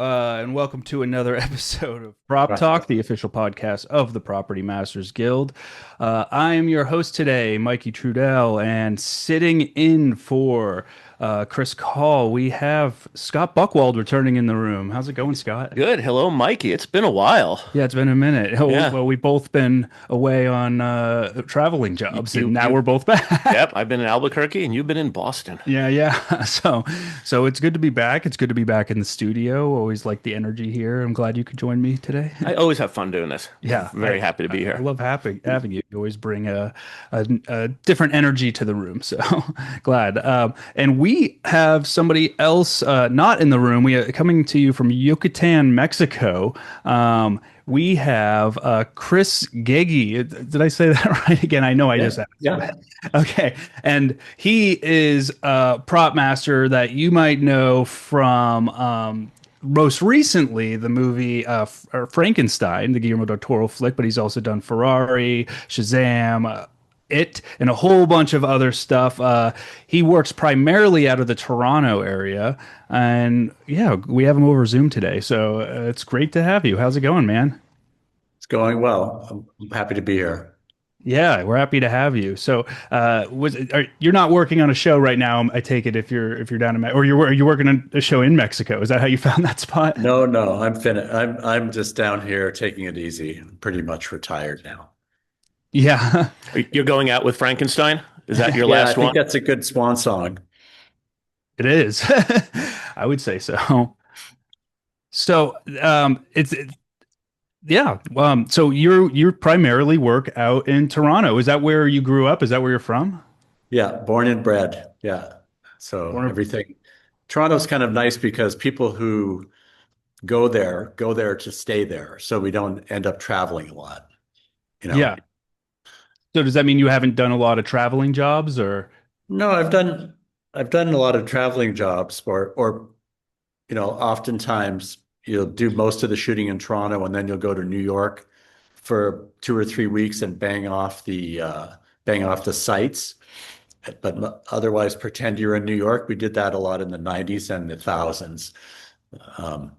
and welcome to another episode of Prop Right. Talk, the official podcast of the Property Masters Guild. I am your host today, Mikey Trudel, and sitting in for Chris Call, we have Scott Buckwald returning in the room. How's it going, Scott? Good. Hello, Mikey. It's been a while. Yeah, it's been a minute. Oh, Yeah. well, we've both been away on traveling You, jobs, and you, now you, we're both back. yep. I've been in Albuquerque and you've been in Boston. Yeah, yeah. So it's good to be back. It's good to be back in the studio. Always like the energy here. I'm glad you could join me today. I always have fun doing this. Yeah, Very happy to be I here. love having you. You always bring a different energy to the room. So glad. And we have somebody else not in the room. We are coming to you from Yucatan, Mexico. We have Chris Geggie. Did I say that right again? I know I just asked. Yeah. Okay. And he is a prop master that you might know from most recently the movie Frankenstein, the Guillermo del Toro flick, but he's also done Ferrari, Shazam, It, and a whole bunch of other stuff. He works primarily out of the Toronto area. And yeah, we have him over Zoom today. So it's great to have you. How's it going, man? It's going well. I'm happy to be here. Yeah, we're happy to have you. So, you're not working on a show right now? I take it if you're down in or are you working on a show in Mexico? Is that how you found that spot? No, I'm finished. I'm just down here taking it easy. I'm pretty much retired now. Yeah, You're going out with Frankenstein? Is that your Yeah, I last think one? that's a good swan song. it is. I would say so. So, yeah. So you primarily work out in Toronto. Is that where you grew up? Is that where you're from? Yeah, born and bred. Yeah. So Or- everything. Toronto's kind of nice because people who go there to stay there. So we don't end up traveling a lot. You know. Yeah. So does that mean you haven't done a lot of traveling jobs or? No, I've done a lot of traveling jobs or oftentimes you'll do most of the shooting in Toronto and then you'll go to New York for 2 or 3 weeks and bang off the sites. But otherwise pretend you're in New York. We did that a lot in the 90s and the thousands. Um,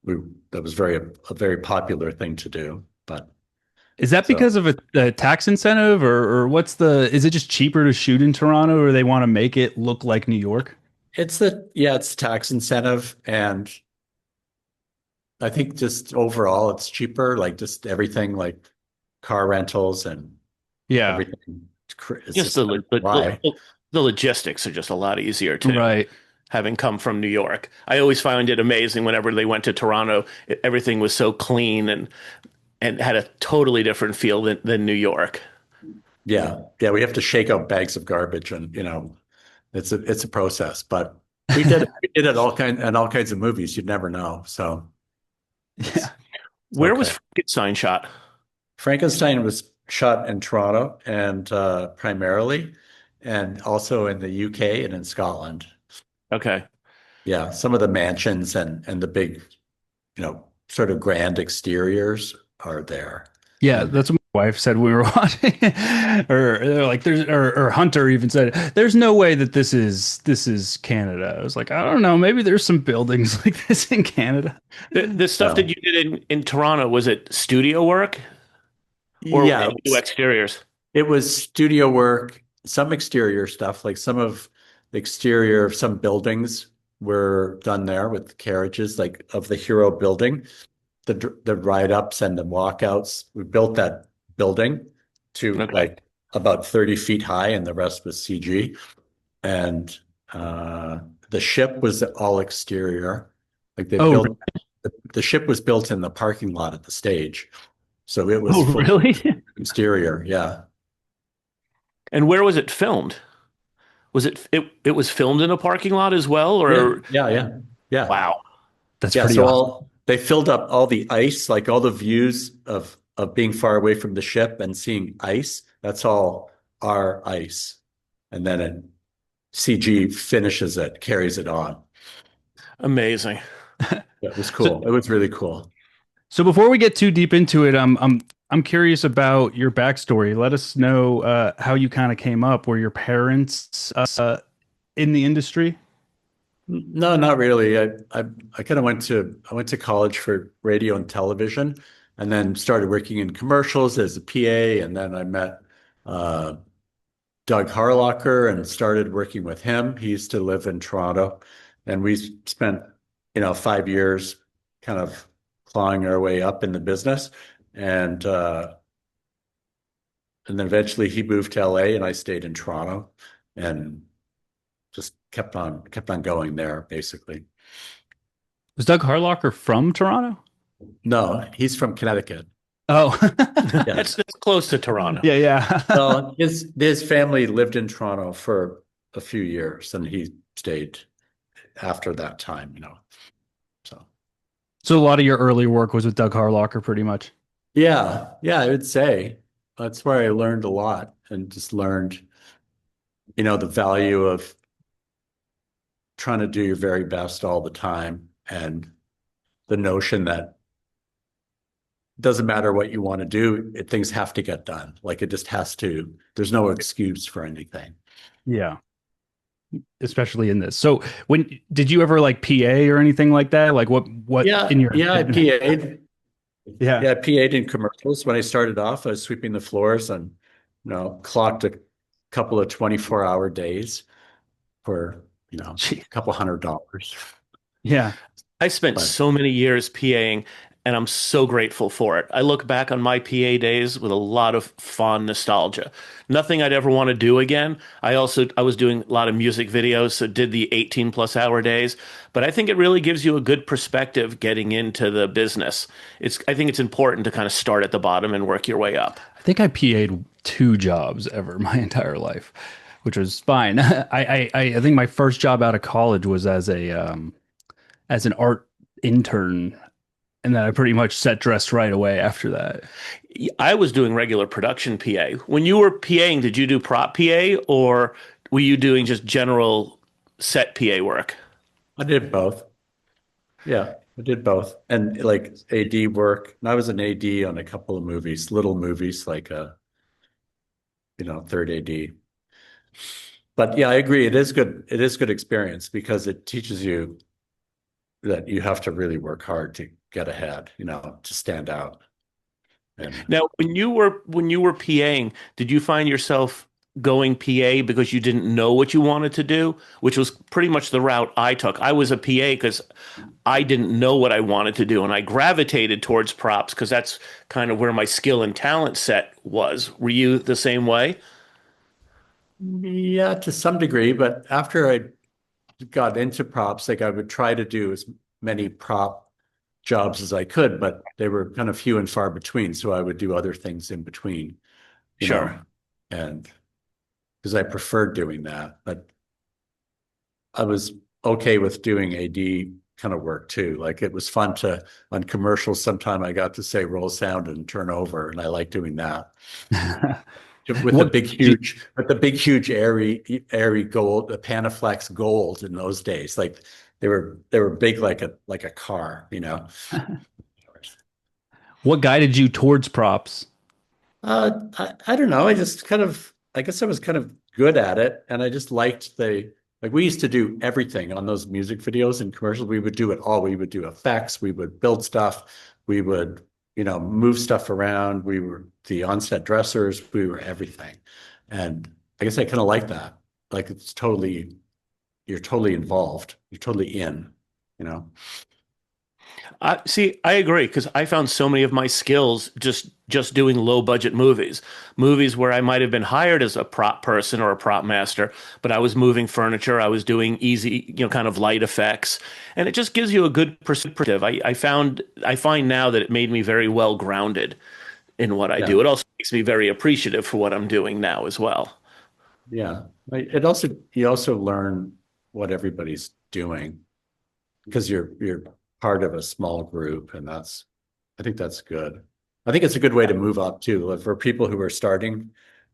that was a very popular thing to do. But Is that so because of a tax incentive or is it just cheaper to shoot in Toronto or they want to make it look like New York? it's the tax incentive and I think just overall it's cheaper, like just everything like car rentals and Yeah, everything. It's Just just why. the logistics are just a lot easier too, right. having come from New York. I always found it amazing whenever they went to Toronto. Everything was so clean and had a totally different feel than New York. Yeah. Yeah. We have to shake out bags of garbage and it's a process, but we did it all kinds of movies. You'd never know. So Yeah. it's Where was okay. Frankenstein shot? Frankenstein was shot in Toronto and primarily, and also in the UK and in Scotland. Okay. Yeah, some of the mansions and the big, sort of grand exteriors are there. Yeah, And that's what my wife said when we were watching. Or they're like or Hunter even said there's no way that this is Canada. I was like, I don't know, maybe there's some buildings like this in Canada. The stuff that no, you did in Toronto, was it studio work or yeah, did you do exteriors? it was studio work, some exterior stuff, like some of the exterior of some buildings were done there with carriages, like of the Hero building, the ride-ups and the walkouts. We built that building to Okay. like about 30 feet high, and the rest was CG. And the ship was all exterior. Like they Oh, built the ship was built in the parking lot at the stage. So it was oh full really? exterior. Yeah. And where was it filmed? Was it was filmed in a parking lot as well, Yeah. or Yeah. Yeah. Yeah. wow. That's Yeah. pretty So awesome. they filled up all the ice, like all the views of being far away from the ship and seeing ice. That's all our ice. And then CG finishes it, carries it on. Amazing. It was So cool. It was really cool. so before we get too deep into it, I'm curious about your backstory. Let us know how you kind of came up. Were your parents in the industry? No, not really. I kind of went to college for radio and television, and then started working in commercials as a PA, and then I met uh, Doug Harlocker and started working with him. He used to live in Toronto, and we spent, 5 years kind of clawing our way up in the business, and and then eventually he moved to LA, and I stayed in Toronto, and just kept on going there, basically. Was Doug Harlocker from Toronto? No, he's from Connecticut. Oh, Yeah. That's close to Toronto. yeah, yeah. Well, his family lived in Toronto for a few years, and he stayed after that time. So So a lot of your early work was with Doug Harlocker, pretty much. yeah, yeah, I would say that's where I learned a lot and just learned, the value of trying to do your very best all the time, and the notion that doesn't matter what you want to do, things have to get done. Like it just has to, there's no excuse for anything. Yeah, especially in this. So when did you ever like PA or anything like that? Like what Yeah, in your yeah, I PA'd. yeah. Yeah, I PA'd in commercials. When I started off, I was sweeping the floors and, clocked a couple of 24-hour days for, Gee, a couple $100. yeah. I spent But so many years PAing, and I'm so grateful for it. I look back on my PA days with a lot of fond nostalgia. Nothing I'd ever want to do again. I was doing a lot of music videos, so did the 18 plus hour days. But I think it really gives you a good perspective getting into the business. I think it's important to kind of start at the bottom and work your way up. I think I PA'd two jobs ever my entire life, which was fine. I think my first job out of college was as an art intern, and then I pretty much set dressed right away after that. I was doing regular production PA. When you were PAing, did you do prop PA or were you doing just general set PA work? I did both. Yeah, I did both. And like AD work. And I was an AD on a couple of movies, little movies, like third AD. But yeah, I agree. It is good. It is good experience because it teaches you that you have to really work hard to get ahead, to stand out. And Now, when you were PAing, did you find yourself going PA because you didn't know what you wanted to do, which was pretty much the route I took. I was a PA because I didn't know what I wanted to do, and I gravitated towards props because that's kind of where my skill and talent set was. Were you the same way? yeah, to some degree, but after I got into props, like I would try to do as many prop jobs as I could, but they were kind of few and far between. So I would do other things in between, you know, Sure. and because I preferred doing that. But I was okay with doing AD kind of work too. Like it was fun to, on commercials, sometime I got to say roll sound and turn over, and I like doing that. With the What big, did you huge, airy gold, the Panaflex gold in those days. Like they were big like a car. what guided you towards props? I don't know. I guess I was kind of good at it, and I just liked like we used to do everything on those music videos and commercials. We would do it all. We would do effects. We would build stuff. We would, move stuff around. We were the on-set dressers. We were everything, and I guess I kind of like that. Like you're totally involved. You're totally in. You know. I see, I agree because I found so many of my skills just doing low budget movies. Movies where I might have been hired as a prop person or a prop master, but I was moving furniture, I was doing easy, kind of light effects, and it just gives you a good perspective. I find now that it made me very well grounded in what I Yeah. do. It also makes me very appreciative for what I'm doing now as well. Yeah. You also learn what everybody's doing because you're part of a small group, and I think that's good. I think it's a good way to move up too. Like for people who are starting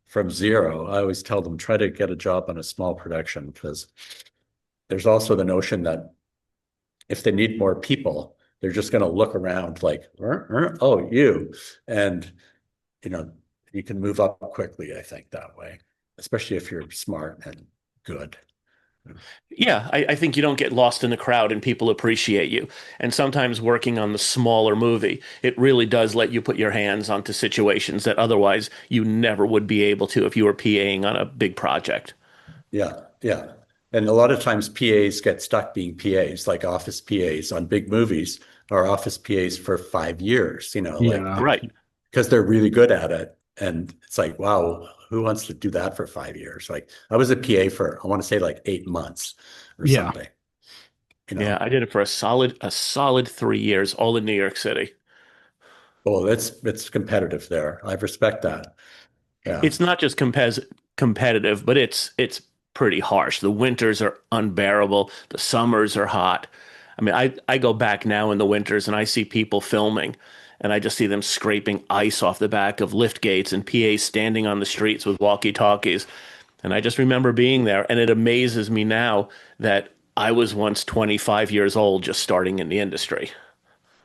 from zero, I always tell them try to get a job on a small production because there's also the notion that if they need more people, they're just going to look around like, oh, you, and you know, you can move up quickly, I think, that way, especially if you're smart and good. Yeah, I think you don't get lost in the crowd and people appreciate you. And sometimes working on the smaller movie, it really does let you put your hands onto situations that otherwise you never would be able to if you were PAing on a big project. Yeah, yeah. And a lot of times PAs get stuck being PAs, like office PAs on big movies or office PAs for 5 years, like Yeah. Right. because they're really good at it. And it's like, wow, who wants to do that for 5 years? Like I was a PA for, I want to say like 8 months or Yeah. something, you Yeah, know. I did it for a solid 3 years, all in New York City. Well, it's competitive there. I respect that. Yeah. It's not just competitive, but it's pretty harsh. The winters are unbearable. The summers are hot. I mean, I go back now in the winters and I see people filming, and I just see them scraping ice off the back of lift gates and PAs standing on the streets with walkie-talkies. And I just remember being there, and it amazes me now that I was once 25 years old just starting in the industry.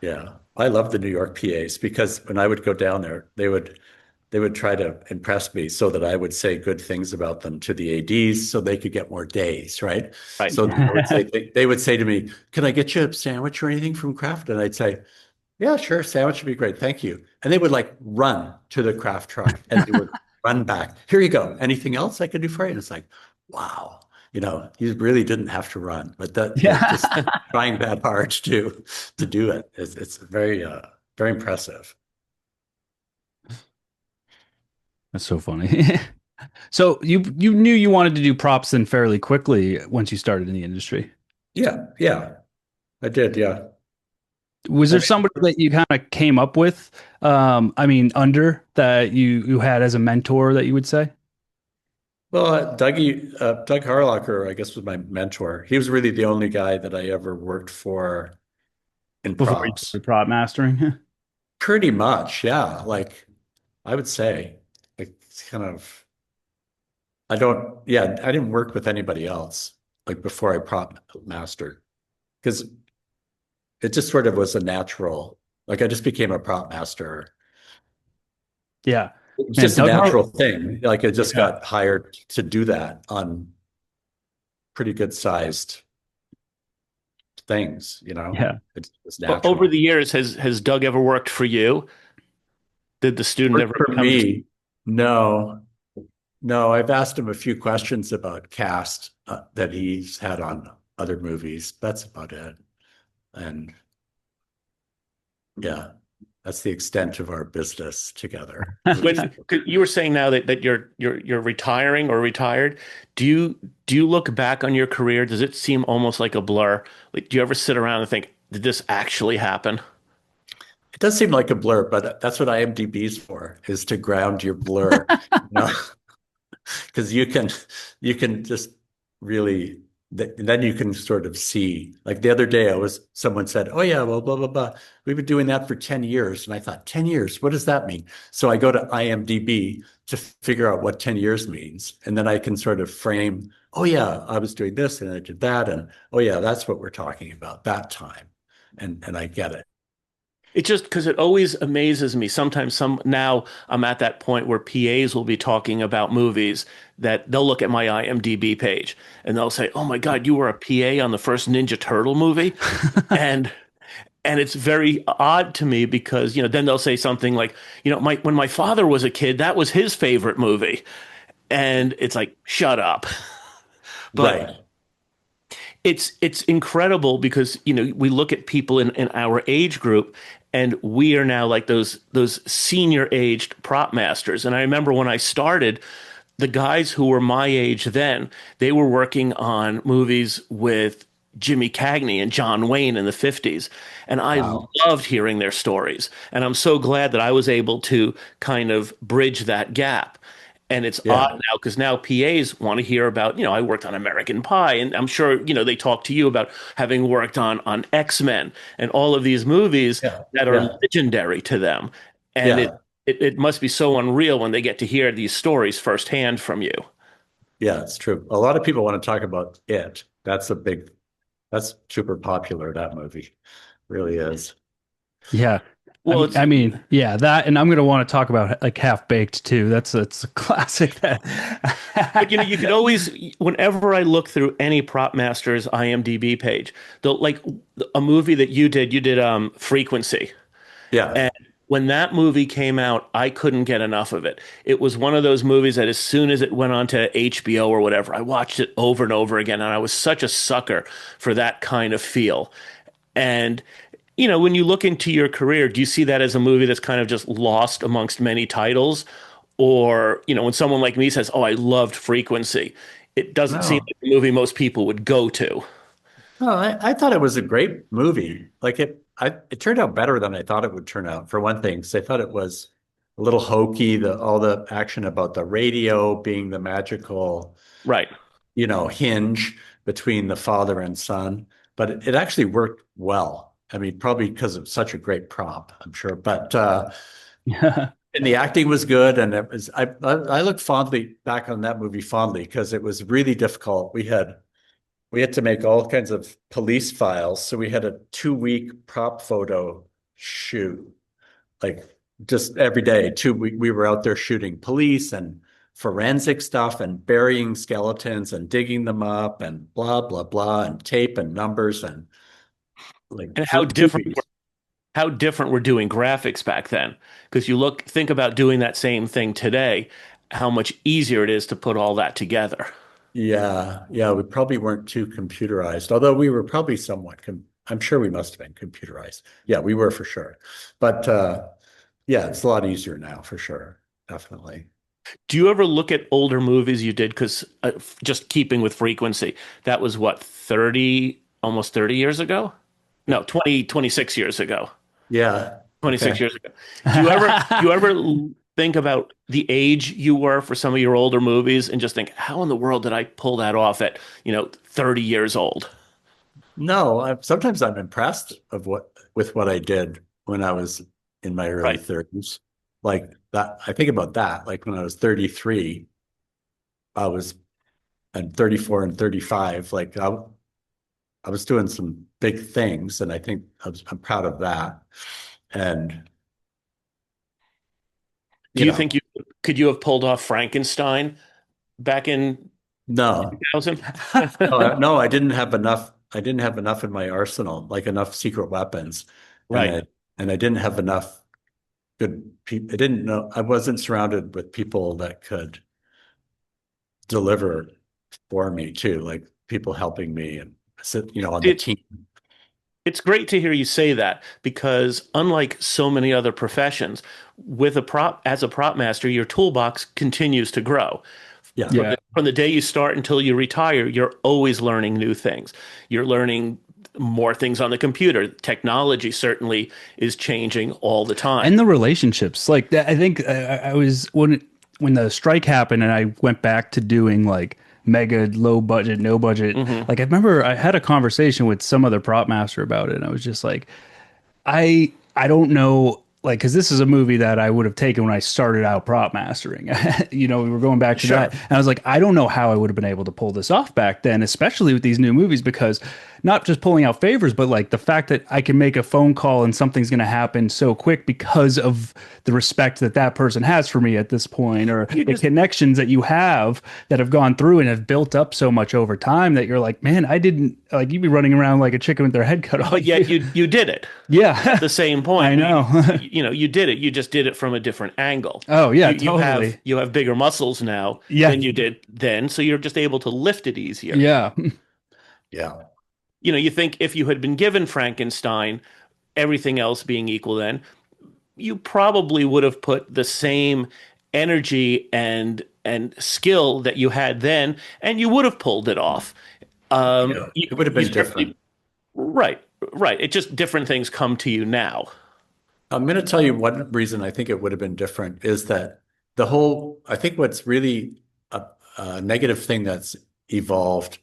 Yeah. I love the New York PAs because when I would go down there, they would try to impress me so that I would say good things about them to the ADs so they could get more days, right? Right. So they would say to me, "Can I get you a sandwich or anything from Kraft?" And I'd say, "Yeah, sure, sandwich would be great, thank you." And they would like run to the Kraft truck and they would run back. Here you go. Anything else I could do for you? And it's like, wow, you really didn't have to run, but that they're Yeah. just trying that hard to do it. It's very very impressive. That's so funny. So you knew you wanted to do props then fairly quickly once you started in the industry. Yeah, yeah, I did. Yeah. Was I there mean, somebody that you kind of came up with, I mean, under that you had as a mentor that you would say well, Doug Harlocker, I guess, was my mentor. He was really the only guy that I ever worked for in before you props. started prop mastering? Pretty much, yeah. Like I would say, like it's kind of, yeah, I didn't work with anybody else like before I prop mastered because it just sort of was a natural, like I just became a prop master. Yeah. It was Man, just a Doug Hart. natural thing. Like I just Yeah. got hired to do that on pretty good sized things, Yeah. it's Over natural. the years, has Doug ever worked for you? Did the student Worked ever for become? me, no, no, I've asked him a few questions about cast that he's had on other movies. That's about it. And yeah, that's the extent of our business together. When 'cause you were saying now that you're retiring or retired, do you look back on your career? Does it seem almost like a blur? Like, do you ever sit around and think, did this actually happen? It does seem like a blur, but that's what IMDb's for, is to ground your blur, you know, because you can just really then you can sort of see. Like the other day, someone said, "Oh yeah, well, blah blah blah. We've been doing that for 10 years," and I thought, 10 years, what does that mean? So I go to IMDb to figure out what 10 years means, and then I can sort of frame. Oh yeah, I was doing this and I did that, and oh yeah, that's what we're talking about that time, and I get it. It's just because it always amazes me. Sometimes now I'm at that point where PAs will be talking about movies that they'll look at my IMDb page and they'll say, "Oh my God, you were a PA on the first Ninja Turtle movie," and and it's very odd to me because then they'll say something like, my when my father was a kid, that was his favorite movie, and it's like, shut up. But Right. it's incredible because we look at people in our age group, and we are now like those senior aged prop masters. And I remember when I started, the guys who were my age then, they were working on movies with Jimmy Cagney and John Wayne in the 50s. And I Wow. loved hearing their stories. And I'm so glad that I was able to kind of bridge that gap. And it's odd Yeah. now because now PAs want to hear about, I worked on American Pie, and I'm sure, they talk to you about having worked on X-Men and all of these movies Yeah. that are Yeah. legendary to them. And it Yeah. it, it must be so unreal when they get to hear these stories firsthand from you. Yeah, it's true. A lot of people want to talk about it. That's super popular, that movie. Really is. Yeah. Well, it's I mean, yeah, that, and I'm going to want to talk about like Half Baked too. That's a classic that. but you could always, whenever I look through any prop master's IMDb page, the like a movie that you did Frequency. Yeah. And when that movie came out, I couldn't get enough of it. It was one of those movies that as soon as it went on to HBO or whatever, I watched it over and over again. And I was such a sucker for that kind of feel. And, when you look into your career, do you see that as a movie that's kind of just lost amongst many titles? Or, when someone like me says, "Oh, I loved Frequency," it doesn't seem No. like the movie most people would go to. No, I thought it was a great movie. It turned out better than I thought it would turn out, for one thing, 'cause I thought it was a little hokey, all the action about the radio being the magical, Right. hinge between the father and son. But it actually worked well. I mean, probably because of such a great prop, I'm sure. But Yeah. and the acting was good, and I look fondly back on that movie fondly because it was really difficult. We had to make all kinds of police files. So we had a 2 week prop photo shoot, like just every day. We were out there shooting police and forensic stuff and burying skeletons and digging them up and blah, blah, blah, and tape and numbers and like And for 2 weeks. how different we're doing graphics back then. Because think about doing that same thing today, how much easier it is to put all that together. Yeah, yeah, we probably weren't too computerized, although we were probably somewhat I'm sure we must have been computerized. Yeah, we were for sure. But yeah, it's a lot easier now for sure. Definitely. Do you ever look at older movies you did? Because just keeping with Frequency, that was what, 30, almost 30 years ago? No, 26 years ago. Yeah. 26 Okay. years ago. Do you ever think about the age you were for some of your older movies and just think, how in the world did I pull that off at, 30 years old? No, sometimes I'm impressed with what I did when I was in my early Right. 30s. Like that, I think about that. Like when I was 33, I was and 34 and 35. I was doing some big things, and I think I'm proud of that. And Do you you know, think could you have pulled off Frankenstein back in no, 2000? no, no, I didn't have enough. I didn't have enough in my arsenal, like enough secret weapons, and Right. I didn't have enough good people. I didn't know. I wasn't surrounded with people that could deliver for me too, like people helping me and sit, on the It, team. it's great to hear you say that because unlike so many other professions, as a prop master, your toolbox continues to grow. Yeah, From Yeah. the day you start until you retire, you're always learning new things. You're learning more things on the computer. Technology certainly is changing all the time. And the relationships, like I think I was when the strike happened, and I went back to doing like mega low budget, no budget. Hmm. Like I remember I had a conversation with some other prop master about it, and I was just like, I don't know, like, because this is a movie that I would have taken when I started out prop mastering. We were going back to that, Sure. and I was like, I don't know how I would have been able to pull this off back then, especially with these new movies, because not just pulling out favors, but like the fact that I can make a phone call and something's going to happen so quick because of the respect that that person has for me at this point, or You the just connections that you have that have gone through and have built up so much over time that you're like, man, I didn't like you'd be running around like a chicken with their head cut off. But yet you did it at Yeah, the same I point. know. You did it. You just did it from a different angle. Oh yeah, You have totally. you have bigger muscles now Yeah, than you did then, so you're just able to lift it easier. yeah, yeah, You think if you had been given Frankenstein, everything else being equal, then you probably would have put the same energy and skill that you had then, and you would have pulled it off. yeah. You, It would have you been different. certainly right, right. It just different things come to you now. I'm going to tell you one reason I think it would have been different is that I think what's really a negative thing that's evolved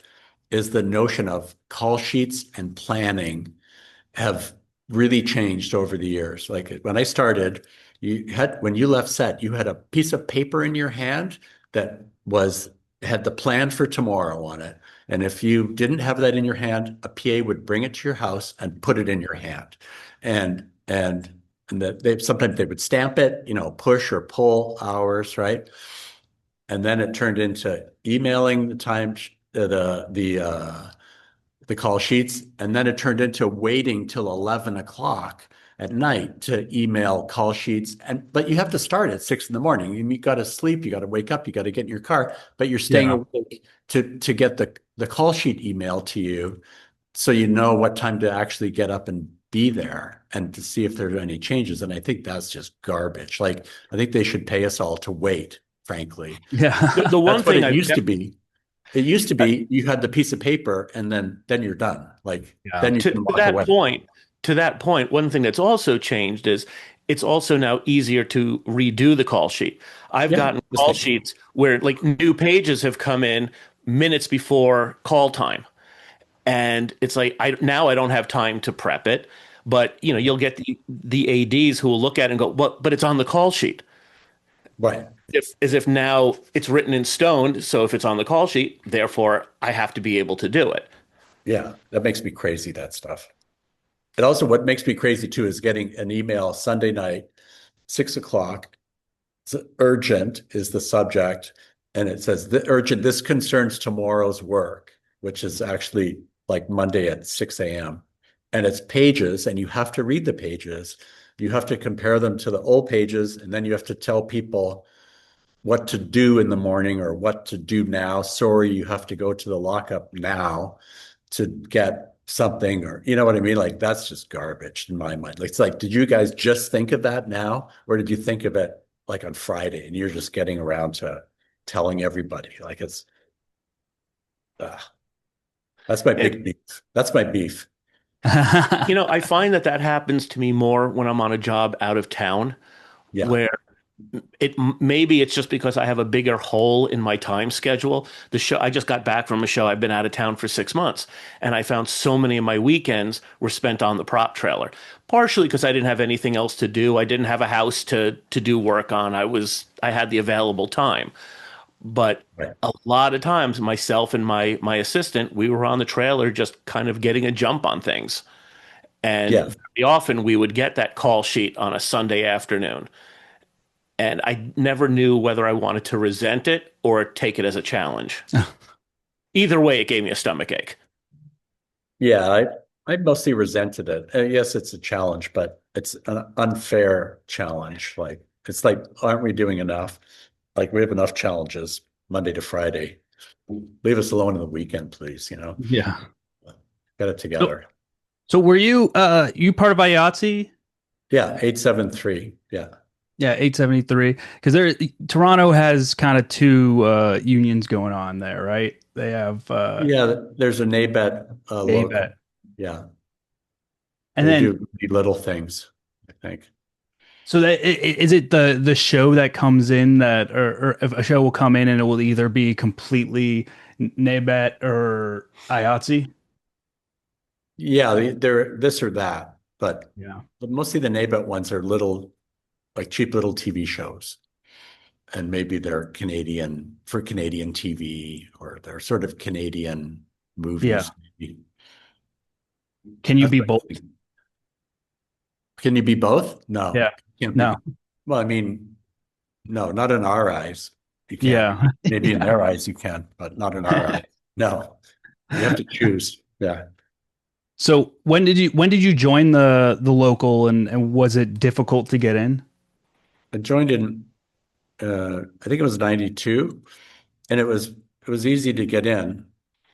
is the notion of call sheets and planning have really changed over the years. Like when I started, when you left set, you had a piece of paper in your hand that had the plan for tomorrow on it. And if you didn't have that in your hand, a PA would bring it to your house and put it in your hand. And and that they sometimes they would stamp it, push or pull hours, right? And then it turned into emailing the call sheets, and then it turned into waiting till 11 o'clock at night to email call sheets. But you have to start at 6 in the morning. You got to sleep, you got to wake up, you got to get in your car, but you're staying Yeah. awake to get the call sheet email to you, so you know what time to actually get up and be there and to see if there are any changes. And I think that's just garbage. Like, I think they should pay us all to wait, frankly. Yeah. The one That's what thing it I've used to be. It used to be you had the piece of paper and then you're done. Like, Yeah. then you to, can to walk that away. point, to that point, one thing that's also changed is it's also now easier to redo the call sheet. I've Yeah. gotten call sheets where like new pages have come in minutes before call time. And it's like I don't have time to prep it, but you'll get the ADs who will look at it and go, but it's on the call sheet. Right. If as if now it's written in stone, so if it's on the call sheet, therefore I have to be able to do it. Yeah. That makes me crazy, that stuff. And also what makes me crazy too is getting an email Sunday night, 6 o'clock. It's urgent is the subject. And it says the urgent, this concerns tomorrow's work, which is actually like Monday at 6 a.m. And it's pages, and you have to read the pages. You have to compare them to the old pages, and then you have to tell people what to do in the morning or what to do now. Sorry, you have to go to the lockup now to get something, or you know what I mean? Like, that's just garbage in my mind. It's like, did you guys just think of that now, or did you think of it like on Friday and you're just getting around to telling everybody? Like, uh, that's my And big beef. That's my beef. I find that happens to me more when I'm on a job out of town, Yeah. where maybe it's just because I have a bigger hole in my time schedule. The show I just got back from a show. I've been out of town for 6 months, and I found so many of my weekends were spent on the prop trailer. Partially because I didn't have anything else to do. I didn't have a house to do work on. I had the available time. But Right. a lot of times, myself and my assistant, we were on the trailer just kind of getting a jump on things. And Yeah. very often we would get that call sheet on a Sunday afternoon. And I never knew whether I wanted to resent it or take it as a challenge. Either way, it gave me a stomach ache. Yeah. I mostly resented it. Yes, it's a challenge, but it's an unfair challenge. Like, it's like, aren't we doing enough? Like, we have enough challenges Monday to Friday. Leave us alone on the weekend, please. Yeah. Get it So, together. so were you part of IATSE? Yeah, 873. Yeah. Yeah, 873. Because Toronto has kind of two unions going on there, right? They have Yeah, there's a NABET local. ABET. Yeah, And they then do little things, I think. so is it the show that comes in that or if a show will come in and it will either be completely NABET or IATSE? Yeah, they're this or that, Yeah. but mostly the NABET ones are little, like cheap little TV shows. And maybe they're Canadian for Canadian TV, or they're sort of Canadian Yeah. movies. Can you That's be what I both? think. Can you be both? No, Yeah. can't be. No. Well, I mean, no, not in our eyes. You can't. Yeah. Maybe in Yeah. their eyes you can, but not in our eyes. No, you have to choose. Yeah. So when did you join the local and was it difficult to get in? I joined in I think it was 92, and it was easy to get in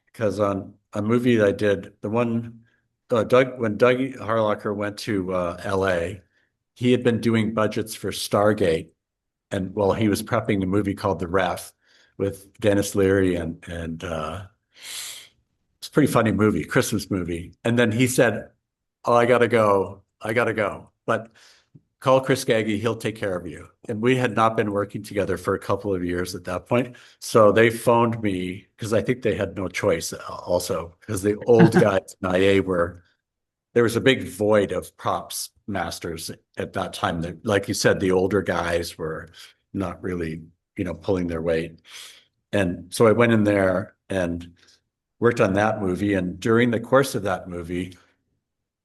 because on a movie that I did, the one when Doug Harlocker went to LA, he had been doing budgets for Stargate, and well, he was prepping a movie called The Ref with Dennis Leary, and it's a pretty funny movie, Christmas movie. And then he said, "Oh, I gotta go. I gotta go. But call Chris Geggie, he'll take care of you." And we had not been working together for a couple of years at that point. So they phoned me because I think they had no choice also, because the old guys in IA there was a big void of props masters at that time. Like you said, the older guys were not really, pulling their weight. And so I went in there and worked on that movie. And during the course of that movie,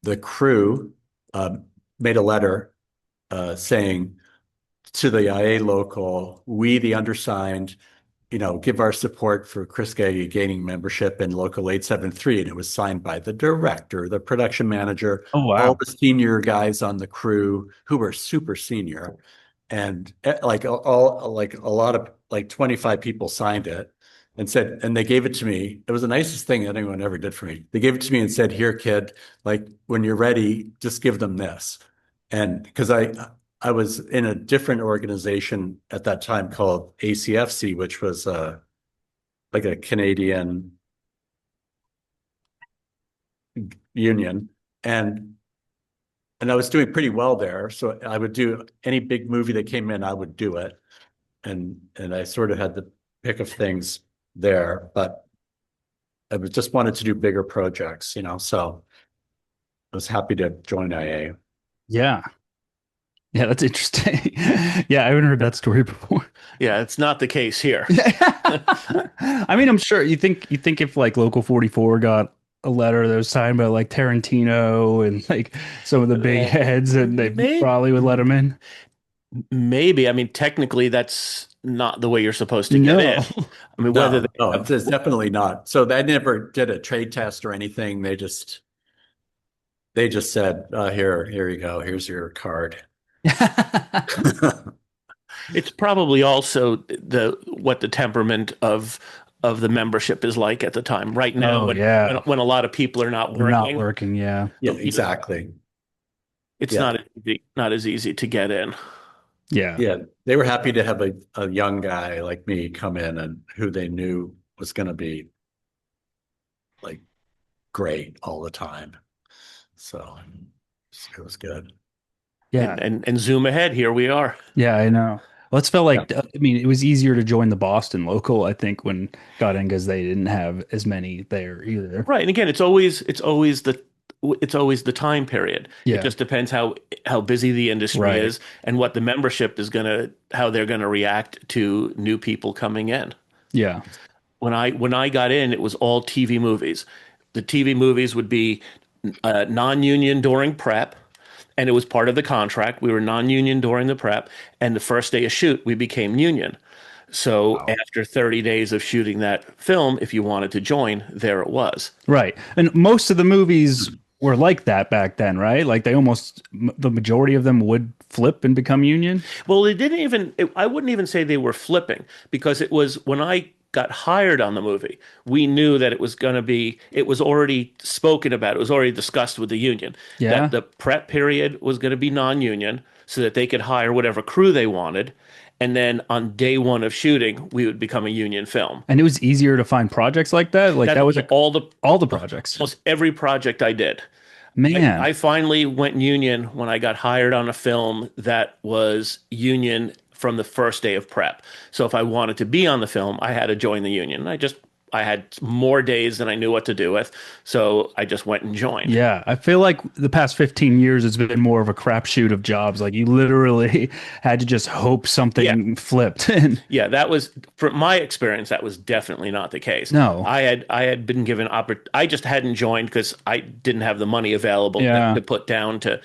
the crew, um, made a letter saying to the IA local, we, the undersigned, give our support for Chris Geggie gaining membership in Local 873. And it was signed by the director, the production manager, Oh, all wow. the senior guys on the crew who were super senior. And like all like a lot of like 25 people signed it and said, and they gave it to me. It was the nicest thing anyone ever did for me. They gave it to me and said, here, kid, like when you're ready, just give them this. And because I was in a different organization at that time called ACFC, which was like a Canadian union, and I was doing pretty well there. So I would do any big movie that came in, I would do it, and I sort of had the pick of things there, but just wanted to do bigger projects, So I was happy to join IA. Yeah. Yeah, that's interesting. Yeah, I haven't heard that story before. Yeah, it's not the case here. I mean, I'm sure you think if like Local 44 got a letter that was signed by like Tarantino and like some of the big heads, and they Maybe, probably would let him in. maybe. I mean, technically, that's not the way you're supposed to get in. No. I mean, whether No, they no, have, it's definitely not. So they never did a trade test or anything. They just said, here you go. Here's your card. it's probably also what the temperament of the membership is like at the time. Right now, Oh, when yeah. when a lot of people are not Not working, working, yeah. Yeah, exactly. it's Yeah. not as easy to get in. Yeah. Yeah. They were happy to have a young guy like me come in and who they knew was going to be like great all the time. So it was good. Yeah. And zoom ahead, here we are. Yeah, I know. Well, it's felt Yeah. like, I mean, it was easier to join the Boston local, I think, when got in because they didn't have as many there either. Right. And again, it's always the time period. It Yeah. just depends how busy the industry Right. is and what the membership is how they're gonna react to new people coming in. Yeah. When I got in, it was all TV movies. The TV movies would be non-union during prep, and it was part of the contract. We were non-union during the prep, and the first day of shoot, we became union. So Wow. after 30 days of shooting that film, if you wanted to join, there it was. Right. And most of the movies were like that back then, right? Like the majority of them would flip and become union. Well, I wouldn't even say they were flipping because it was when I got hired on the movie, we knew that it was already spoken about, it was already discussed with the union that Yeah. the prep period was going to be non-union so that they could hire whatever crew they wanted. And then on day one of shooting, we would become a union film. And it was easier to find projects like that. Like That's that was all the projects. almost every project I did. Man. I finally went union when I got hired on a film that was union from the first day of prep. So if I wanted to be on the film, I had to join the union. I had more days than I knew what to do with, so I just went and joined. Yeah, I feel like the past 15 years it's been more of a crapshoot of jobs. Like you literally had to just hope Yeah, something flipped. And yeah, that was from my experience. That was definitely not the case. no. I had been given I just hadn't joined because I didn't have the money available Yeah. to put down to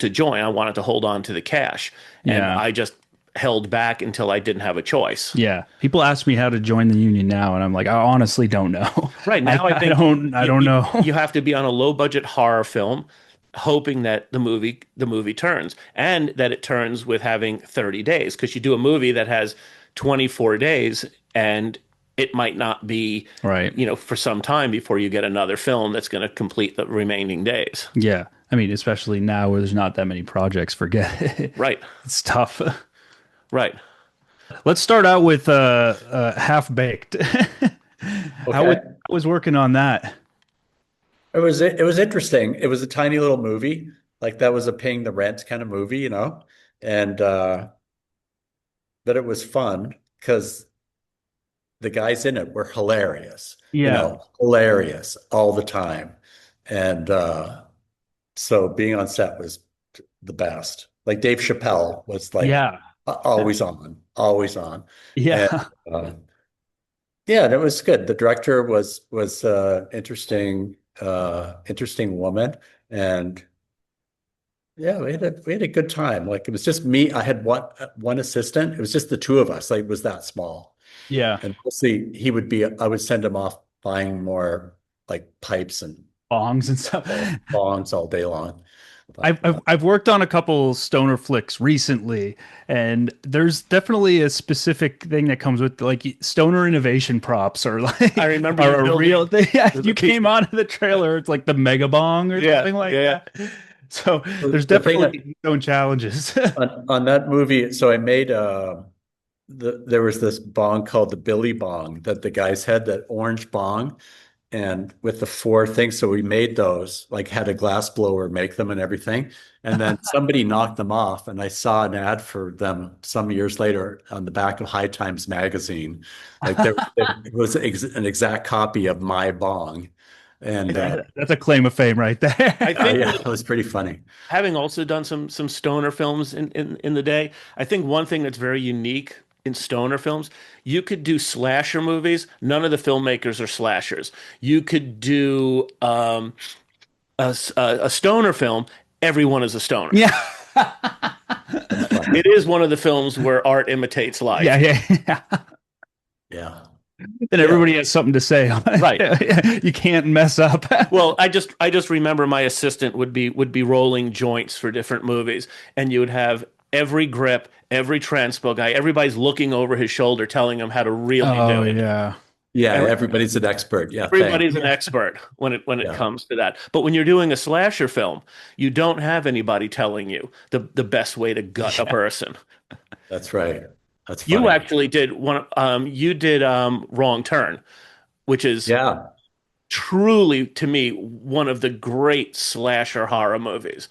join. I wanted to hold on to the cash, and Yeah. I just held back until I didn't have a choice. Yeah. People ask me how to join the union now, and I'm like, I honestly don't know. Right now, I I think don't you, know. you have to be on a low budget horror film, hoping that the movie turns and that it turns with having 30 days because you do a movie that has 24 days and it might not be, Right. for some time before you get another film that's going to complete the remaining days. Yeah. I mean, especially now where there's not that many projects, forget it. Right. It's tough. Right. Let's start out with Half Baked. Okay. I was working on that. It was interesting. It was a tiny little movie. Like that was a paying the rent kind of movie. And but it was fun because the guys in it were hilarious, Yeah. hilarious all the time. And so being on set was the best. Like Dave Chappelle was like Yeah. always on, always on. And Yeah. uh, yeah, and it was good. The director was interesting woman, and Yeah, we had a good time. Like it was just me. I had one assistant. It was just the two of us. Like it was that small. Yeah, And mostly I would send him off buying more like pipes and bongs and stuff. bongs all day long. But I've worked on a couple stoner flicks recently, and there's definitely a specific thing that comes with like stoner innovation props or I like remember you are a real building thing. Yeah, the you came piece. out of the trailer, it's like the mega bong or Yeah, something like yeah. that. So there's the thing definitely its own challenges. on that movie, so I made there was this bong called the Billy Bong that the guys had, that orange bong, and with the four things. So we made those, like had a glass blower make them and everything. And then somebody knocked them off, and I saw an ad for them some years later on the back of High Times magazine. Like it was an exact copy of my bong. And That's a claim of fame right I there. think yeah, it was pretty funny. having also done some stoner films in the day, I think one thing that's very unique in stoner films, you could do slasher movies. None of the filmmakers are slashers. You could do a stoner film. Everyone is a stoner. Yeah. That's funny. It is one of the films where art imitates Yeah, life. yeah. Yeah. And Yeah. everybody has something to say on Right. it. You can't mess up. Well, I just remember my assistant would be rolling joints for different movies, and you would have every grip, every transpo guy, everybody's looking over his shoulder, telling him how to really Oh do it. yeah. Yeah, Every, everybody's an expert. Yeah, thanks. everybody's an expert when it Yeah, comes to that. But when you're doing a slasher film, you don't have anybody telling you the best way to gut a Yeah. person. that's right. That's You funny. actually did one. You did Wrong Turn, which is Yeah. truly to me one of the great slasher horror movies.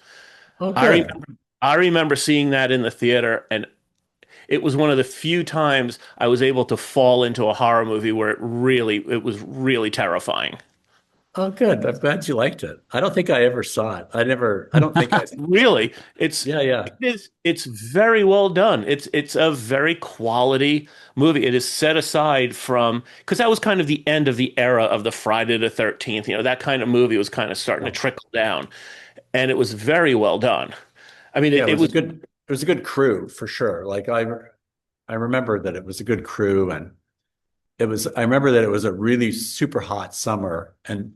Oh, I good. remember I remember seeing that in the theater, and it was one of the few times I was able to fall into a horror movie where it was really terrifying. Oh, good. I'm glad you liked it. I don't think I ever saw it. I don't think I, Really, it's yeah, yeah. it's very well done. It's a very quality movie. It is set aside from because that was kind of the end of the era of the Friday the 13th. That kind of movie was kind of starting to Yeah, trickle down, and it was very well done. I mean, yeah, it was it was a good crew for sure. I remember that it was a good crew, and I remember that it was a really super hot summer, and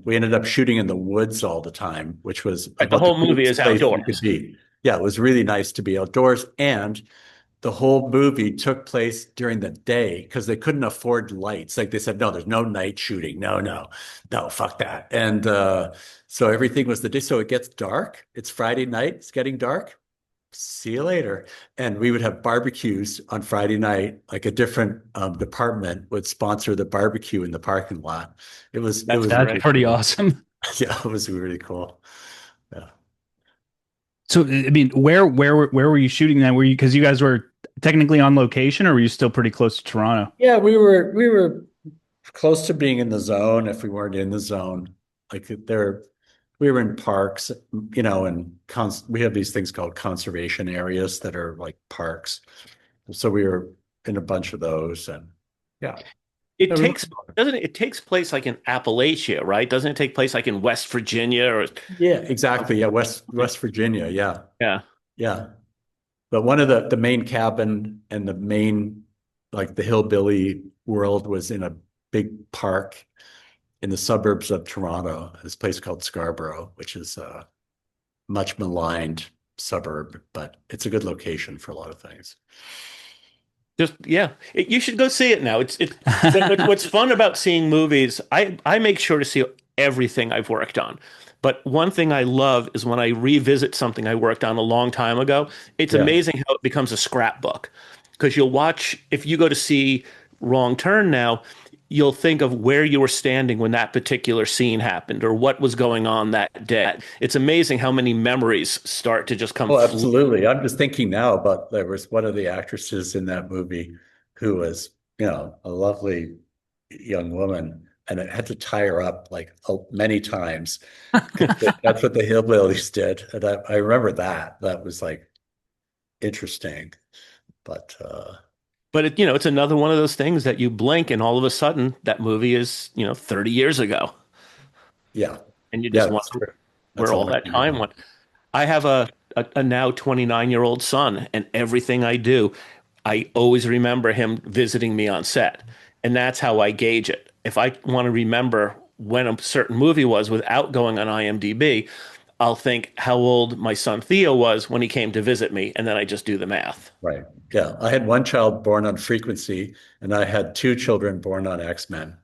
we ended up shooting in the woods all the time, which was the about the whole movie is coolest place you could outdoors. be. Yeah, it was really nice to be outdoors. And the whole movie took place during the day because they couldn't afford lights. Like they said, no, there's no night shooting. No, no, no, fuck that. And so everything was the day. So it gets dark. It's Friday night. It's getting dark. See you later. And we would have barbecues on Friday night. Like a different department would sponsor the barbecue in the parking lot. It That's was That's really great. pretty cool. awesome. Yeah, it was really cool. Yeah. So, I mean, where were you shooting that? Were you because you guys were technically on location, or were you still pretty close to Toronto? Yeah, we were close to being in the zone if we weren't in the zone. Like there, we were in parks, and we have these things called conservation areas that are like parks. So we were in a bunch of those, and yeah, It yeah, we takes doesn't it? It takes place like in Appalachia, right? Doesn't it take place like in West Virginia or yeah, exactly. Yeah, West Virginia. Yeah, yeah. yeah. But one of the main cabin and the main like the hillbilly world was in a big park in the suburbs of Toronto, this place called Scarborough, which is a much maligned suburb, but it's a good location for a lot of things. Just yeah, you should go see it now. What's fun about seeing movies. I make sure to see everything I've worked on. But one thing I love is when I revisit something I worked on a long time ago. It's Yeah. amazing how it becomes a scrapbook because you'll watch if you go to see Wrong Turn now, you'll think of where you were standing when that particular scene happened or what was going on that day. It's amazing how many memories start to just come. Oh, absolutely. I'm just thinking now about there was one of the actresses in that movie who was, a lovely young woman, and it had to tie her up like many times. That's what the hillbillies did. And I remember that. That was like interesting. But But it's another one of those things that you blink and all of a sudden that movie is, 30 years ago. yeah. And you Yeah, just that's wonder true. That's where a all long that time time ago. went. I have a now 29-year-old son, and everything I do, I always remember him visiting me on set. And that's how I gauge it. If I want to remember when a certain movie was without going on IMDb, I'll think how old my son Theo was when he came to visit me, and then I just do the math. Right. Yeah. I had one child born on Frequency, and I had two children born on X-Men.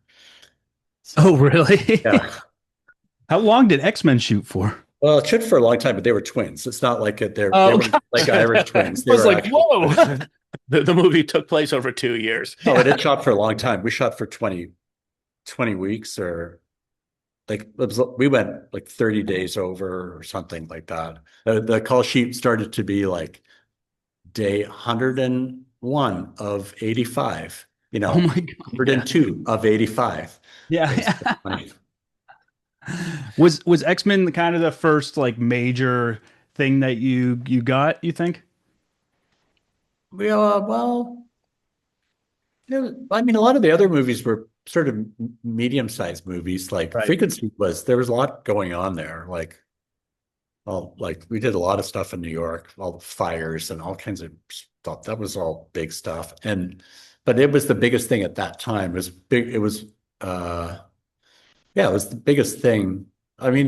Oh, So, really? yeah. How long did X-Men shoot for? Well, it should for a long time, but they were twins. It's not like they Oh, were like Irish twins. I They was were like, actual whoa. twins. The movie took place over 2 years. Oh, it Yeah. had shot for a long time. We shot for 20 weeks or like we went like 30 days over or something like that. The call sheet started to be like day 101 of 85, Oh my God. Yeah. 102 of 85. Yeah. Was X-Men kind of the first like major thing that you got, you think? Well, I mean, a lot of the other movies were sort of medium-sized movies. Like Right. Frequency there was a lot going on there. Like we did a lot of stuff in New York, all the fires and all kinds of stuff. That was all big stuff. But it was the biggest thing at that time. It was big. Yeah, it was the biggest thing. I mean,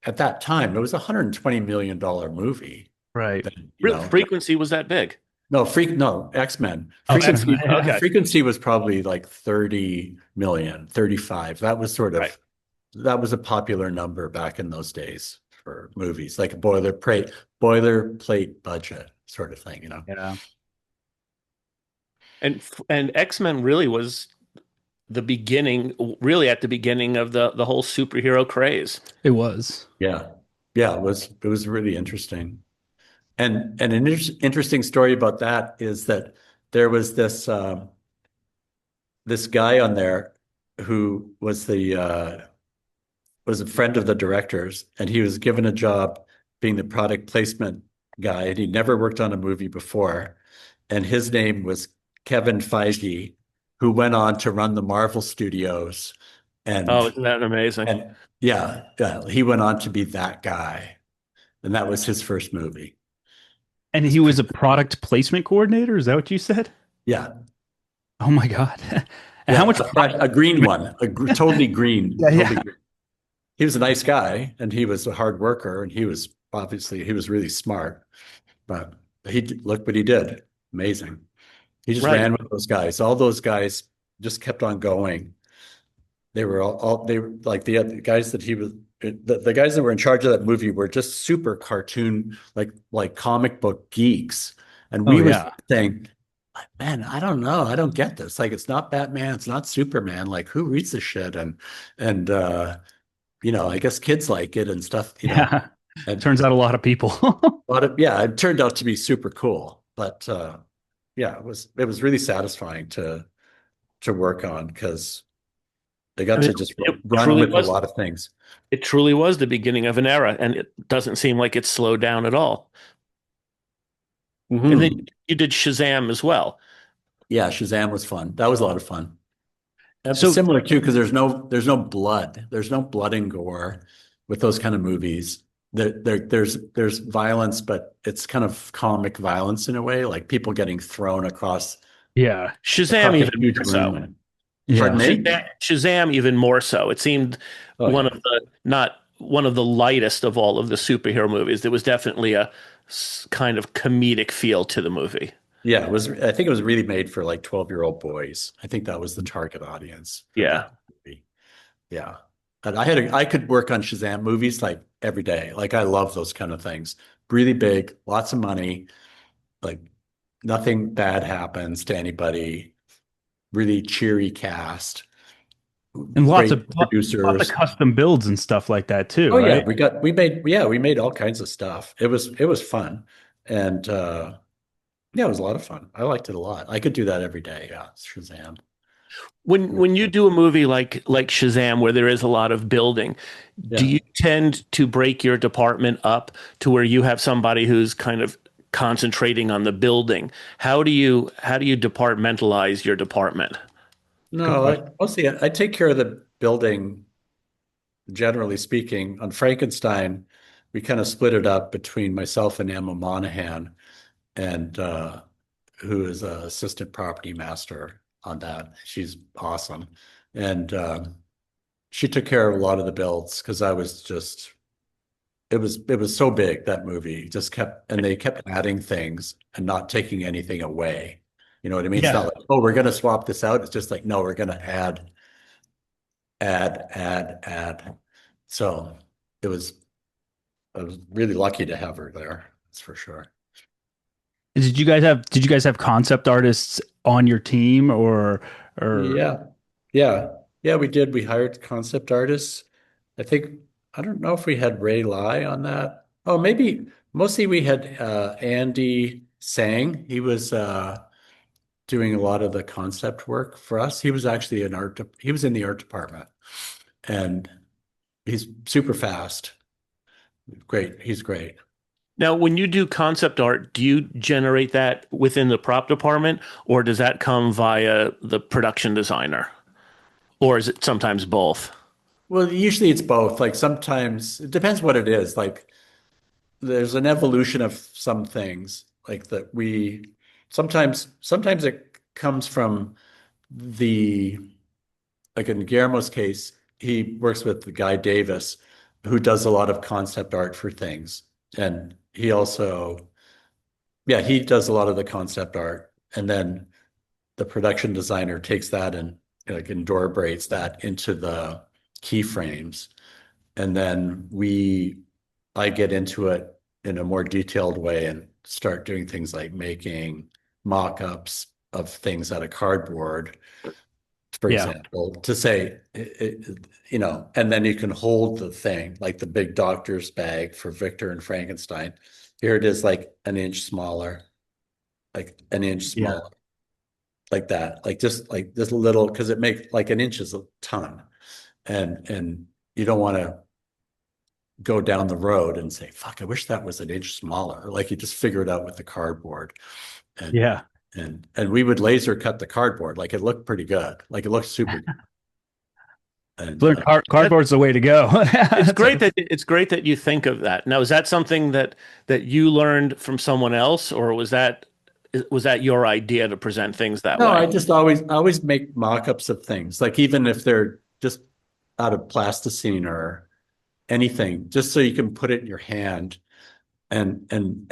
at that time, it was a $120 million movie. Right. That, Real Frequency was that big. no, X-Men. Oh, X-Men. Yeah. Okay. Frequency was probably like 30 million, 35. Right. That was a popular number back in those days for movies, like a boilerplate budget sort of thing. Yeah. And X-Men really was the beginning, really at the beginning of the whole superhero craze. It was. Yeah. Yeah, it was really interesting. And an interesting story about that is that there was this guy on there who was a friend of the director's, and he was given a job being the product placement guy, and he never worked on a movie before. And his name was Kevin Feige, who went on to run the Marvel Studios, Oh, and isn't that amazing? yeah, he went on to be that guy, and that was his first movie. And he was a product placement coordinator. Is that what you said? Yeah, Oh my God. And how yeah, much? a green one, totally green, Yeah, totally yeah. green. He was a nice guy, and he was a hard worker, and he was really smart. But look what he did. Amazing. He just Right. ran with those guys. All those guys just kept on going. They were they were like the other guys that he was the guys that were in charge of that movie were just super cartoon, like comic book geeks. And Oh we were yeah. saying, man, I don't know. I don't get this. Like it's not Batman, it's not Superman. Like who reads this shit? And I guess kids like it and stuff. Yeah. And Turns out a lot of people. yeah, it turned out to be super cool. But yeah, it was really satisfying to work on because they I got mean, to just it run truly with a was. lot of things. It truly was the beginning of an era, and it doesn't seem like it's slowed down at all. And then Hmm. you did Shazam as well. Yeah, Shazam was fun. That was a lot of fun. And So, similar too, because there's no blood. There's no blood and gore with those kind of movies. There's violence, but it's kind of comic violence in a way, like people getting thrown yeah. Shazam across a even huge more so. room. Pardon Yeah. me? Shazam even more so. It seemed Oh one yeah. of the not one of the lightest of all of the superhero movies. There was definitely a kind of comedic feel to the movie. Yeah, I think it was really made for like 12-year-old boys. I think that was the target audience for Yeah. that movie. Yeah. And I could work on Shazam movies like every day. Like I love those kind of things. Really big, lots of money, like nothing bad happens to anybody. Really cheery cast, And great lots of producers. custom builds and stuff like that too, Oh yeah, right? we made all kinds of stuff. It was fun. And yeah, it was a lot of fun. I liked it a lot. I could do that every day. Yeah, Shazam. When you do a movie like Shazam where there is a lot of building, do Yeah. you tend to break your department up to where you have somebody who's kind of concentrating on the building? How do you departmentalize your department? Good No, question. I take care of the building, generally speaking. On Frankenstein, we kind of split it up between myself and Emma Monahan, and who is an assistant property master on that. She's awesome, and she took care of a lot of the builds because I was just it was so big, that movie just kept, and they kept adding things and not taking anything away. You know what I mean? It's not Yeah. like, oh, we're going to swap this out. It's just like, no, we're going to add. So it was, I was really lucky to have her there. That's for sure. Did you guys have concept artists on your team or Yeah. Yeah. Yeah, we did. We hired concept artists. I think, I don't know if we had Ray Lai on that. Oh, maybe mostly we had Andy Sang. He was doing a lot of the concept work for us. He was actually he was in the art department, and he's super fast. Great. He's great. Now, when you do concept art, do you generate that within the prop department, or does that come via the production designer? Or is it sometimes both? Well, usually it's both. Like sometimes it depends what it is. Like there's an evolution of some things like that we sometimes it comes from the like in Guillermo's case, he works with the guy Davis, who does a lot of concept art for things. And he also, yeah, he does a lot of the concept art. And then the production designer takes that and like incorporates that into the keyframes. And then I get into it in a more detailed way and start doing things like making mock-ups of things out of cardboard, for yeah. example, to say, and then you can hold the thing, like the big doctor's bag for Victor and Frankenstein. Here it is like an inch smaller, like an inch Yeah. smaller, like that, like this little, because it makes like an inch is a ton. And you don't want to go down the road and say, fuck, I wish that was an inch smaller. Like you just figure it out with the cardboard. And Yeah. and we would laser cut the cardboard. Like it looked pretty good. Like it looked super good. And Learn cardboard's the way to go. It's great that you think of that. Now, is that something that you learned from someone else, or was that your idea to present things that no, way? I just always make mock-ups of things. Like even if they're just out of plasticine or anything, just so you can put it in your hand and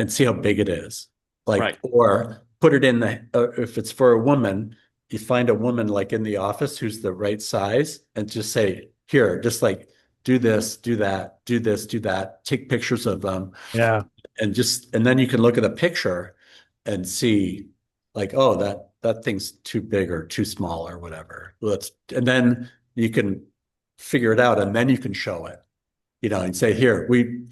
see how big it is. Like, Right. or put it in if it's for a woman, you find a woman like in the office who's the right size and just say, here, just like do this, do that, do this, do that, take pictures of them. Yeah. And then you can look at a picture and see like, oh, that thing's too big or too small or whatever. And then you can figure it out and then you can show it, and say, here, we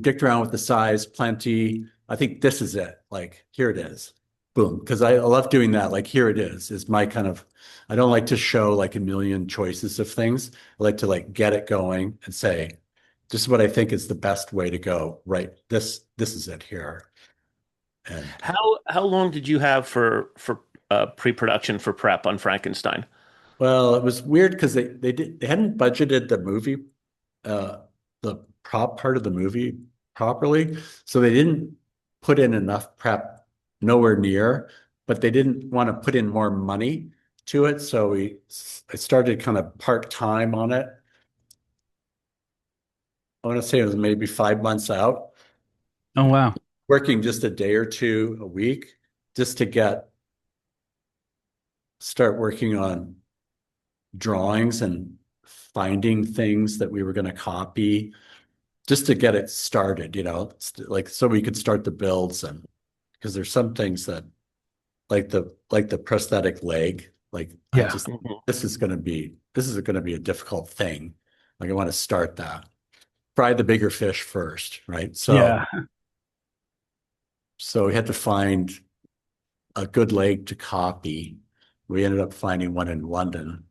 dicked around with the size plenty. I think this is it. Like, here it is. Boom. Because I love doing that. Like, here it is my kind of, I don't like to show like a million choices of things. I like to like get it going and say, this is what I think is the best way to go. Right. This is it here. And How long did you have for pre-production for prep on Frankenstein? well, it was weird because they hadn't budgeted the movie, uh, the prop part of the movie properly, so they didn't put in enough prep, nowhere near, but they didn't want to put in more money to it, so I started kind of part-time on it. I want to say it was maybe 5 months out, Oh wow. working just a day or two a week, just to start working on drawings and finding things that we were going to copy just to get it started, like so we could start the builds. And because there's some things that like the prosthetic leg, like I Yeah. just this is going to be a difficult thing. Like I want to start that. Fry the bigger fish first, right? So Yeah. so we had to find a good leg to copy. We ended up finding one in London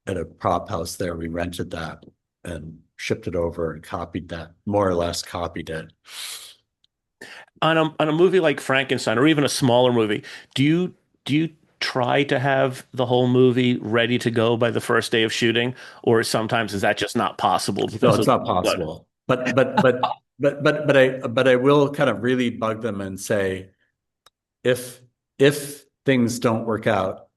at a prop house there. We rented that and shipped it over and copied that, more or less copied it. On a movie like Frankenstein, or even a smaller movie, do you try to have the whole movie ready to go by the first day of shooting, or sometimes is that just not possible No, because it's of not blood? possible. But but I will kind of really bug them and say, if things don't work out,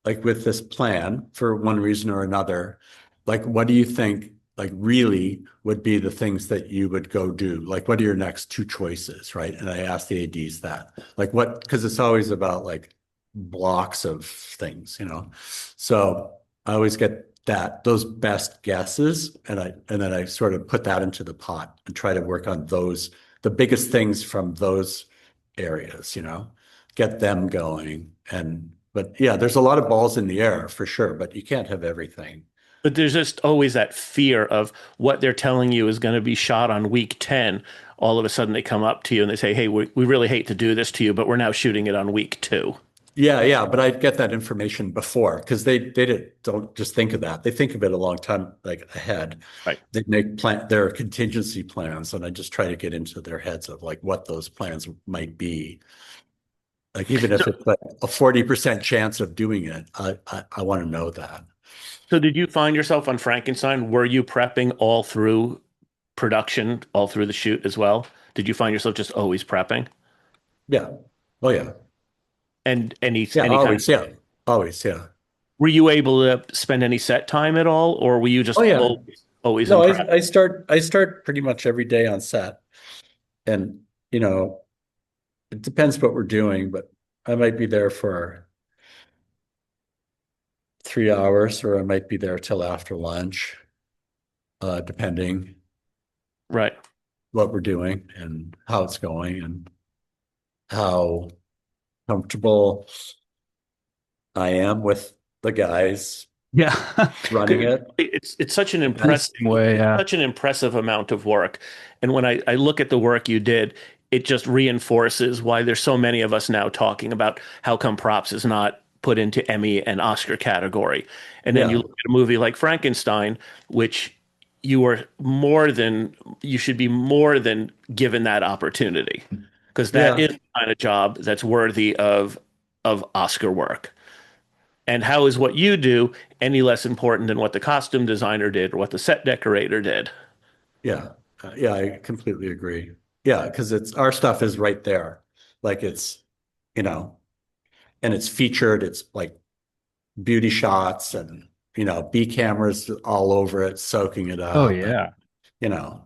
like with this plan for one reason or another, like what do you think like really would be the things that you would go do? Like what are your next two choices, right? And I ask the ADs that. Like what, because it's always about like blocks of things, you know. So I always get that those best guesses and then I sort of put that into the pot and try to work on those the biggest things from those areas, you know, get them going. And but yeah, there's a lot of balls in the air for sure, but you can't have everything. But there's just always that fear of what they're telling you is going to be shot on week 10. All of a sudden they come up to you and they say, hey, we really hate to do this to you, but we're now shooting it on week 2. Yeah, yeah, but I get that information before because don't just think of that. They think of it a long time like ahead. Right. They make their contingency plans, and I just try to get into their heads of like what those plans might be. Like even if So, it's like a 40% chance of doing it, I want to know that. so did you find yourself on Frankenstein? Were you prepping all through production, all through the shoot as well? Did you find yourself just always prepping? Yeah. Oh yeah. And Yeah, any kind of always, yeah. Always, yeah. were you able to spend any set time at all, or were you Oh just yeah. always No, in prep? I start pretty much every day on set. And you know, it depends what we're doing, but I might be there for 3 hours or I might be there till after lunch, depending Right. what we're doing and how it's going and how comfortable I am with the guys Yeah. running it. It's such an The impressive same way, yeah. such an impressive amount of work. And when I look at the work you did, it just reinforces why there's so many of us now talking about how come props is not put into Emmy and Oscar category. And then you Yeah, look at a movie like Frankenstein, which you are more than you should be more than given that opportunity because that yeah, is the kind of job that's worthy of Oscar work. And how is what you do any less important than what the costume designer did or what the set decorator did? yeah. Yeah, I completely agree. Yeah, because it's our stuff is right there. Like it's, you know, and it's featured, it's like beauty shots and, you know, B cameras all over it, soaking it Oh up. And, yeah. you know,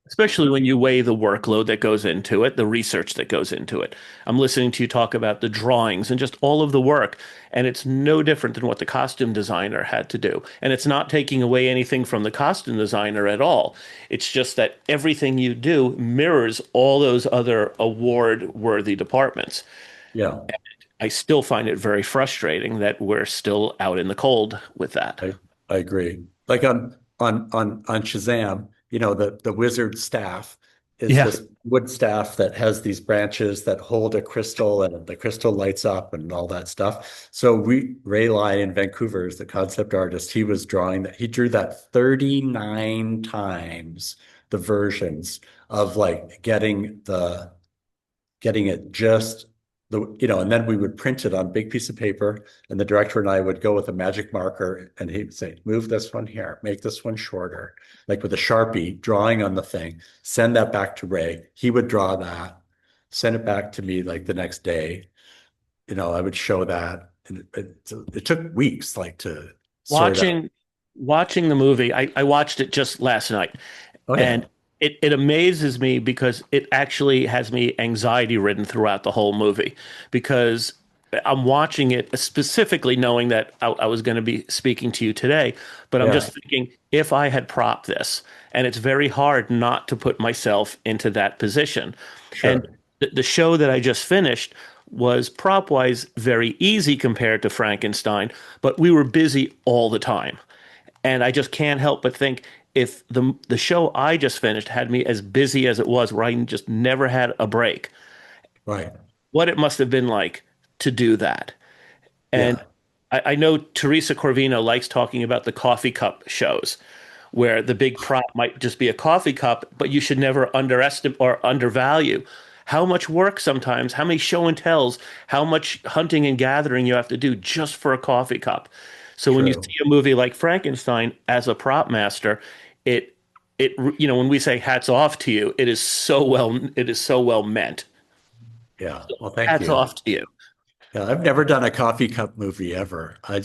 Especially when you weigh the workload that goes into it, the research that goes into it. I'm listening to you talk about the drawings and just all of the work, and it's no different than what the costume designer had to do. And it's not taking away anything from the costume designer at all. It's just that everything you do mirrors all those other award-worthy departments. yeah, I still find it very frustrating that we're still out in the cold with that. I agree. Like on Shazam, you know, the wizard staff is Yeah. this wood staff that has these branches that hold a crystal and the crystal lights up and all that stuff. So Ray Lai in Vancouver is the concept artist. He was drawing that. He drew that 39 times the versions of like getting it just you know, and then we would print it on a big piece of paper, and the director and I would go with a magic marker, and he would say, "Move this one here, make this one shorter," like with a Sharpie, drawing on the thing. Send that back to Ray. He would draw that, send it back to me like the next day. You know, I would show that, and it took weeks, like to sort out. Watching the movie, I watched it just last night. Oh yeah, And it amazes me because it actually has me anxiety ridden throughout the whole movie because I'm watching it specifically knowing that I was going to be speaking to you today, but I'm yeah, just thinking if I had propped this, and it's very hard not to put myself into that position. And sure, the show that I just finished was prop wise very easy compared to Frankenstein, but we were busy all the time. And I just can't help but think if the show I just finished had me as busy as it was, where I just never had a break, right, what it must have been like to do that. And yeah, I know Teresa Corvino likes talking about the coffee cup shows, where the big prop might just be a coffee cup, but you should never underestimate or undervalue how much work sometimes, how many show and tells, how much hunting and gathering you have to do just for a coffee cup. So when you true, see a movie like Frankenstein as a prop master, it when we say hats off to you, it is so well meant. Yeah. Well, thank Hats you. off to you. Yeah, I've never done a coffee cup movie ever. I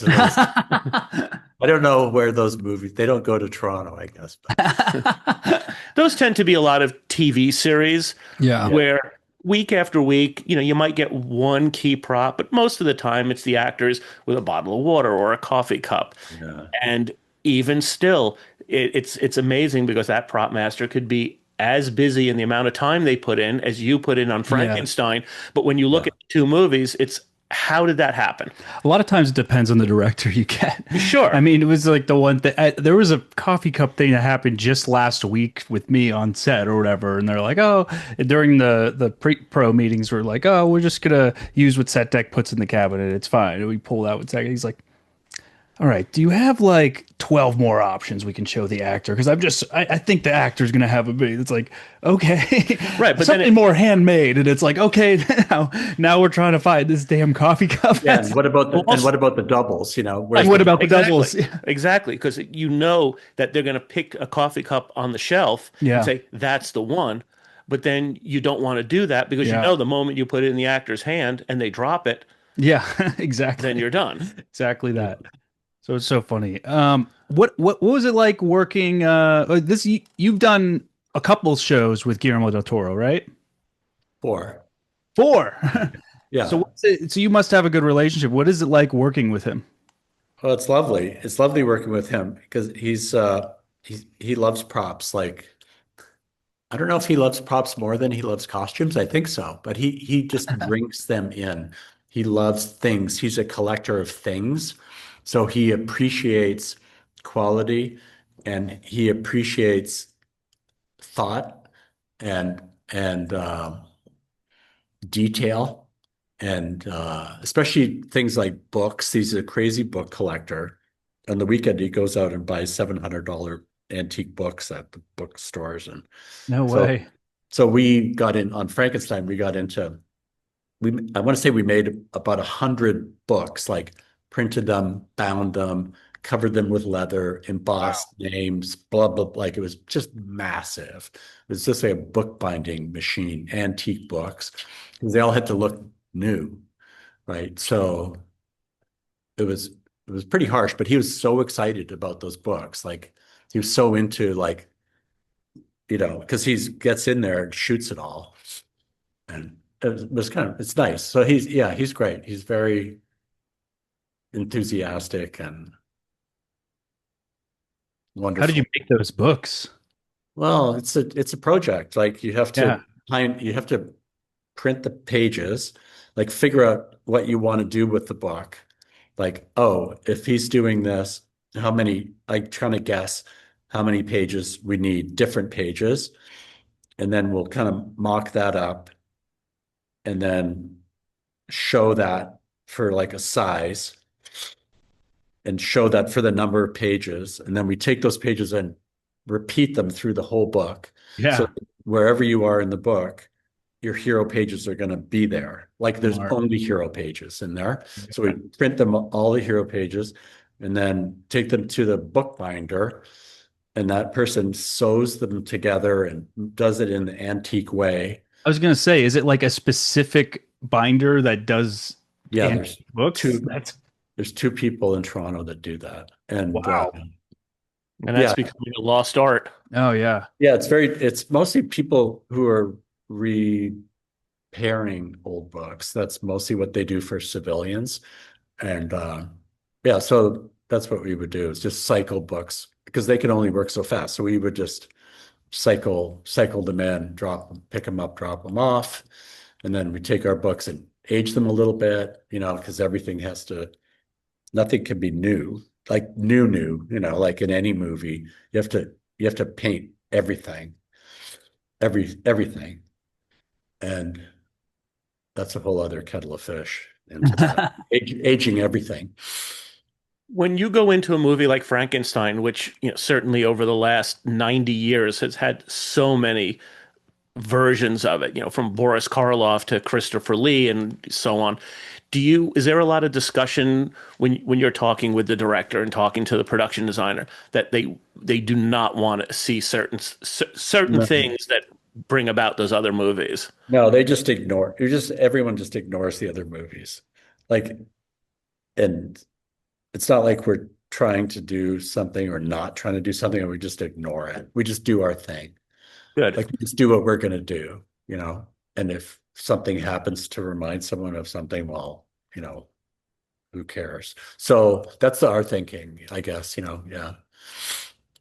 don't know where those movies, they don't go to Toronto, I guess. But Those tend to be a lot of TV series Yeah. yeah, where week after week, you might get one key prop, but most of the time it's the actors with a bottle of water or a coffee cup. yeah, And even still, it's amazing because that prop master could be as busy in the amount of time they put in as you put in on Yeah. Frankenstein. But when you look yeah. at the two movies, it's how did that happen? A lot of times it depends on the director you get. I Sure. mean, it was like the one that there was a coffee cup thing that happened just last week with me on set or whatever, and they're like, "Oh," during the pre-pro meetings, we're like, "Oh, we're just gonna use what set deck puts in the cabinet. It's fine." And we pulled out what set. He's like, "All right, do you have like 12 more options we can show the actor? Because I think the actor's gonna have a big." It's like, okay, Right, but then something more handmade, and it's like, okay, now we're trying to find this damn coffee cup. Yeah, and Also, what about the doubles? And Where's what the about the double? doubles? exactly. Exactly. Because you know that they're going to pick a coffee cup on the shelf and Yeah, say, that's the one. But then you don't want to do that because you yeah, know the moment you put it in the actor's hand and they drop it, yeah, then exactly, you're done. exactly Yeah. that. So it's so funny. What was it like working? You've done a couple shows with Guillermo del Toro, right? Four. Four. So Yeah. so you must have a good relationship. What is it like working with him? Well, it's lovely. It's lovely working with him because he loves props. Like I don't know if he loves props more than he loves costumes. I think so, but he just brings them in. He loves things. He's a collector of things. So he appreciates quality and he appreciates thought and detail and especially things like books. He's a crazy book collector. On the weekend, he goes out and buys $700 antique books at the bookstores, and No so way. so we got in on Frankenstein. We got into we I want to say we made about 100 books, like printed them, bound them, covered them with leather, Wow. embossed names, blah blah. Like it was just massive. It was just like a bookbinding machine, antique books. They all had to look new, right? So it was pretty harsh, but he was so excited about those books. Like he was so into like, because he gets in there and shoots it all. And it was it's nice. So he's great. He's very enthusiastic and How did you wonderful. make those books? Well, it's a project. Like Yeah. you have to print the pages, like figure out what you want to do with the book. Like, oh, if he's doing this, like trying to guess how many pages we need, different pages, and then we'll kind of mock that up and then show that for like a size and show that for the number of pages. And then we take those pages and repeat them through the whole book. So Yeah. wherever you are in the book, your hero pages are going to be there. Like there's Smart. only hero pages in there. So we print them all the hero pages and then take them to the bookbinder. And that person sews them together and does it in the antique way. I was gonna say, is it like a specific binder that does Yeah, antique books? two there's two people in Toronto that do that. And Wow. And that's yeah, becoming a lost art. Oh yeah. yeah, it's mostly people who are repairing old books. That's mostly what they do for civilians. And yeah, so that's what we would do is just cycle books because they can only work so fast. So we would just cycle them in, pick them up, drop them off, and then we take our books and age them a little bit, because nothing can be new, like new, like in any movie. You have to paint everything, and that's a whole other kettle of fish into that. Aging everything. When you go into a movie like Frankenstein, which certainly over the last 90 years has had so many versions of it, from Boris Karloff to Christopher Lee and so on. Is there a lot of discussion when you're talking with the director and talking to the production designer that they do not want to see certain No, things that bring about those other movies? no, they just ignore. Everyone just ignores the other movies. Like, and it's not like we're trying to do something or not trying to do something, and we just ignore it. We just do our thing. Good. Like, we just do what we're going to do, you know. And if something happens to remind someone of something, well, who cares? So that's our thinking, I guess, yeah.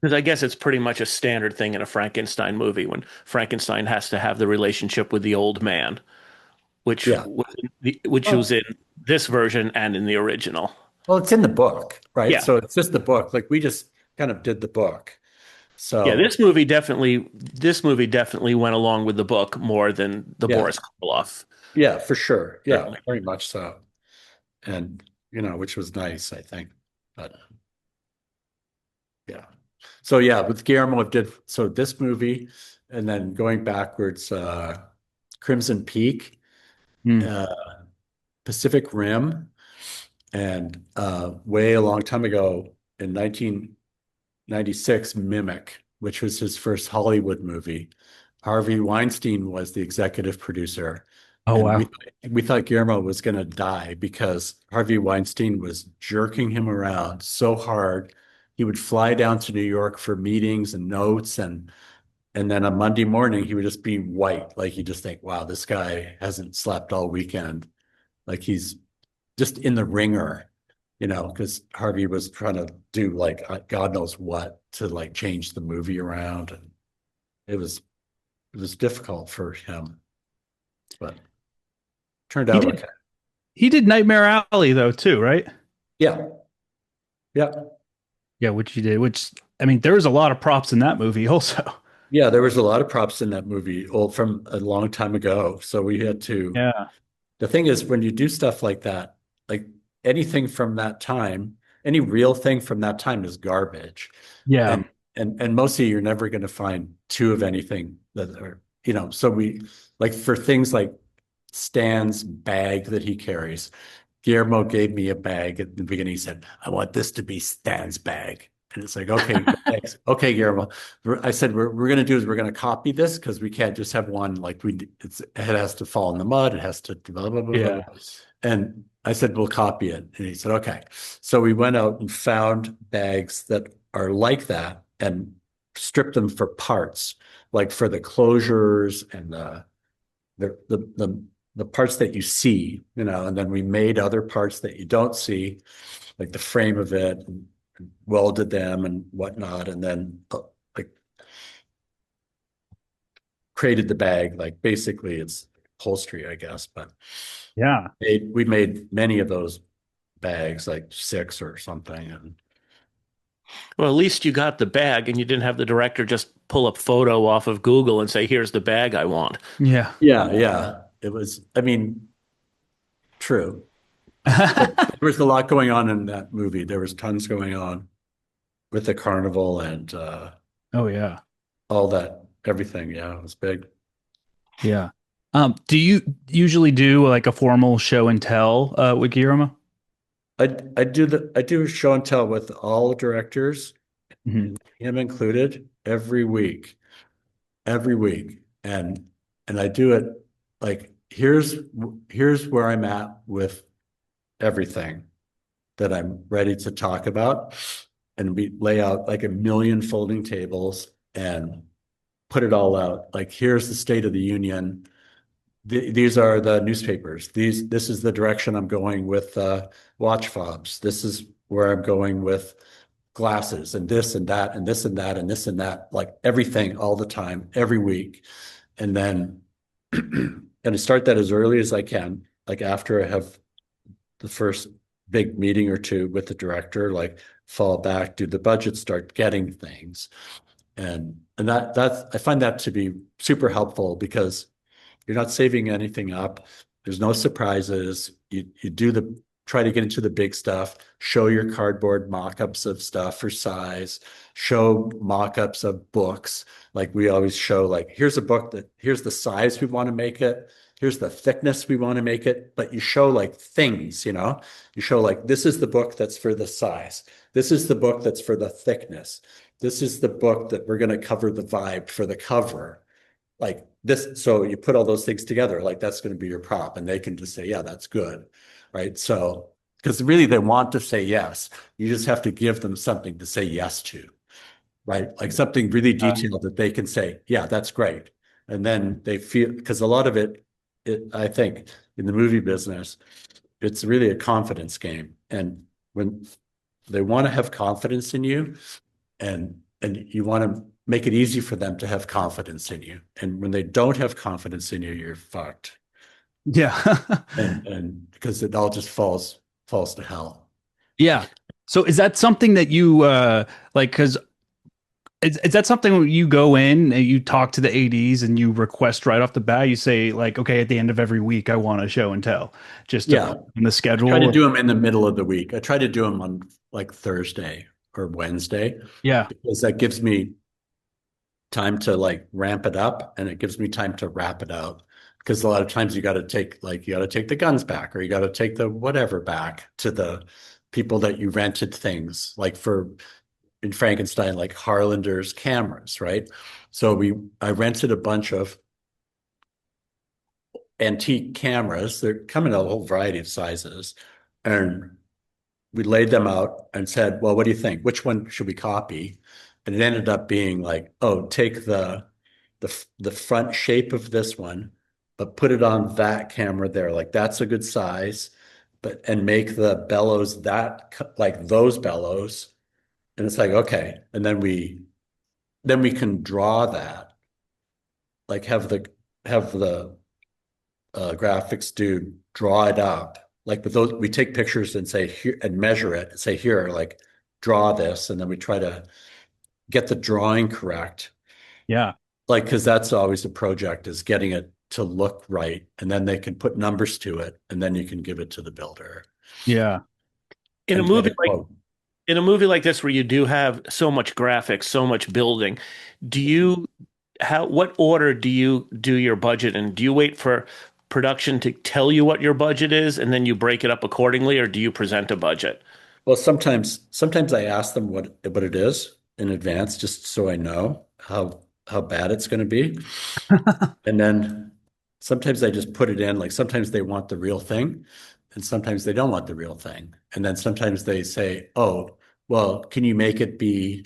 Because I guess it's pretty much a standard thing in a Frankenstein movie when Frankenstein has to have the relationship with the old man, Yeah. which was Well, in this version and in the original. well, it's in the book, right? Yeah. So it's just the book. Like, we just kind of did the book. Yeah, So this movie definitely went along with the book more than the yeah, Boris Karloff. yeah, for sure. Yeah, Certainly. very much so. And, which was nice, I think. But yeah. So yeah, with Guillermo did so this movie, and then going backwards, Crimson Peak, Hmm. uh, Pacific Rim, and way a long time ago in 1996, Mimic, which was his first Hollywood movie. Harvey Weinstein was the executive producer, Oh, and we wow. we thought Guillermo was going to die because Harvey Weinstein was jerking him around so hard. He would fly down to New York for meetings and notes, and then on Monday morning he would just be white. Like, you just think, wow, this guy hasn't slept all weekend. Like, he's just in the ringer, because Harvey was trying to do like God knows what to like change the movie around, and it was it was difficult for him, but turned He out did okay. he did Nightmare Alley though too, right? Yeah, yeah, Yeah, which he did, which I mean, there was a lot of props in that movie also. yeah. There was a lot of props in that movie, old from a long time ago. So we had to. Yeah. The thing is, when you do stuff like that, like anything from that time, any real thing from that time is garbage. Yeah. And and mostly you're never going to find two of anything that are, so we like for things like Stan's bag that he carries. Guillermo gave me a bag at the beginning. He said, I want this to be Stan's bag. And it's like, okay, thanks. Okay, Guillermo. I said, we're going to do is we're going to copy this because we can't just have one. Like, it has to fall in the mud. It has to blah, blah, blah, blah, Yeah. blah. And I said, we'll copy it. And he said, okay. So we went out and found bags that are like that and stripped them for parts, like for the closures and the parts that you see, and then we made other parts that you don't see, like the frame of it, and welded them and whatnot, and then like created the bag. Like, basically, it's upholstery, I guess, but Yeah. we made many of those bags, like six or something, and Well, at least you got the bag and you didn't have the director just pull up photo off of Google and say, "Here's the bag I want." Yeah. yeah, yeah, it was. I mean, true, but there was a lot going on in that movie. There was tons going on with the carnival and Oh yeah. all that, everything. Yeah, it was big. Yeah. Do you usually do like a formal show and tell with Guillermo? I do show and tell with all directors, Mhm. him included, every week, and I do it like, here's where I'm at with everything that I'm ready to talk about, and we lay out like a million folding tables and put it all out. Like, here's the State of the Union. These are the newspapers. This is the direction I'm going with watch fobs. This is where I'm going with glasses, and this and that and this and that and this and that, like everything all the time, every week. And then and I start that as early as I can, like after I have the first big meeting or two with the director, like fall back, do the budget, start getting things. And that's I find that to be super helpful because you're not saving anything up. There's no surprises. You do try to get into the big stuff, show your cardboard mock-ups of stuff for size, show mock-ups of books. Like we always show, like, here's a book that here's the size we want to make it, here's the thickness we want to make it, but you show like things, you show like this is the book that's for the size. This is the book that's for the thickness. This is the book that we're going to cover the vibe for the cover. Like this, so you put all those things together, like that's going to be your prop, and they can just say, yeah, that's good. Right. So, because really they want to say yes. You just have to give them something to say yes to, right? Like something really detailed that they can say, yeah, that's great. And then they feel, because a lot of I think in the movie business, it's really a confidence game. And when they want to have confidence in you, and you want to make it easy for them to have confidence in you. And when they don't have confidence in you, you're fucked. Yeah. And because it all just falls to hell. Yeah. So is that something that you like, because is that something where you go in and you talk to the ADs and you request right off the bat? You say like, okay, at the end of every week, I want a show and tell, just to Yeah. put in the Try to schedule. do them in the middle of the week. I try to do them on like Thursday or Wednesday Yeah. because that gives me time to like ramp it up, and it gives me time to wrap it out. Because a lot of times you got to take the guns back, or you got to take the whatever back to the people that you rented things, like for in Frankenstein, like Harlander's cameras, right? So I rented a bunch of antique cameras. They're come in a whole variety of sizes, and we laid them out and said, well, what do you think? Which one should we copy? And it ended up being like, oh, take the front shape of this one, but put it on that camera there. Like that's a good size, and make the bellows like those bellows. And it's like, okay. And then we can draw that, like have the graphics dude draw it up. Like with those, we take pictures and say here and measure it and say, here, like draw this. And then we try to get the drawing correct. Yeah. Like, because that's always the project, is getting it to look right. And then they can put numbers to it, and then you can give it to the builder Yeah. In a and get movie a like quote. in a movie like this where you do have so much graphics, so much building, do you what order do you do your budget in? Do you wait for production to tell you what your budget is and then you break it up accordingly, or do you present a budget? Well, sometimes I ask them what it is in advance, just so I know how bad it's going to be. And then sometimes I just put it in, like sometimes they want the real thing, and sometimes they don't want the real thing. And then sometimes they say, oh, well, can you make it be,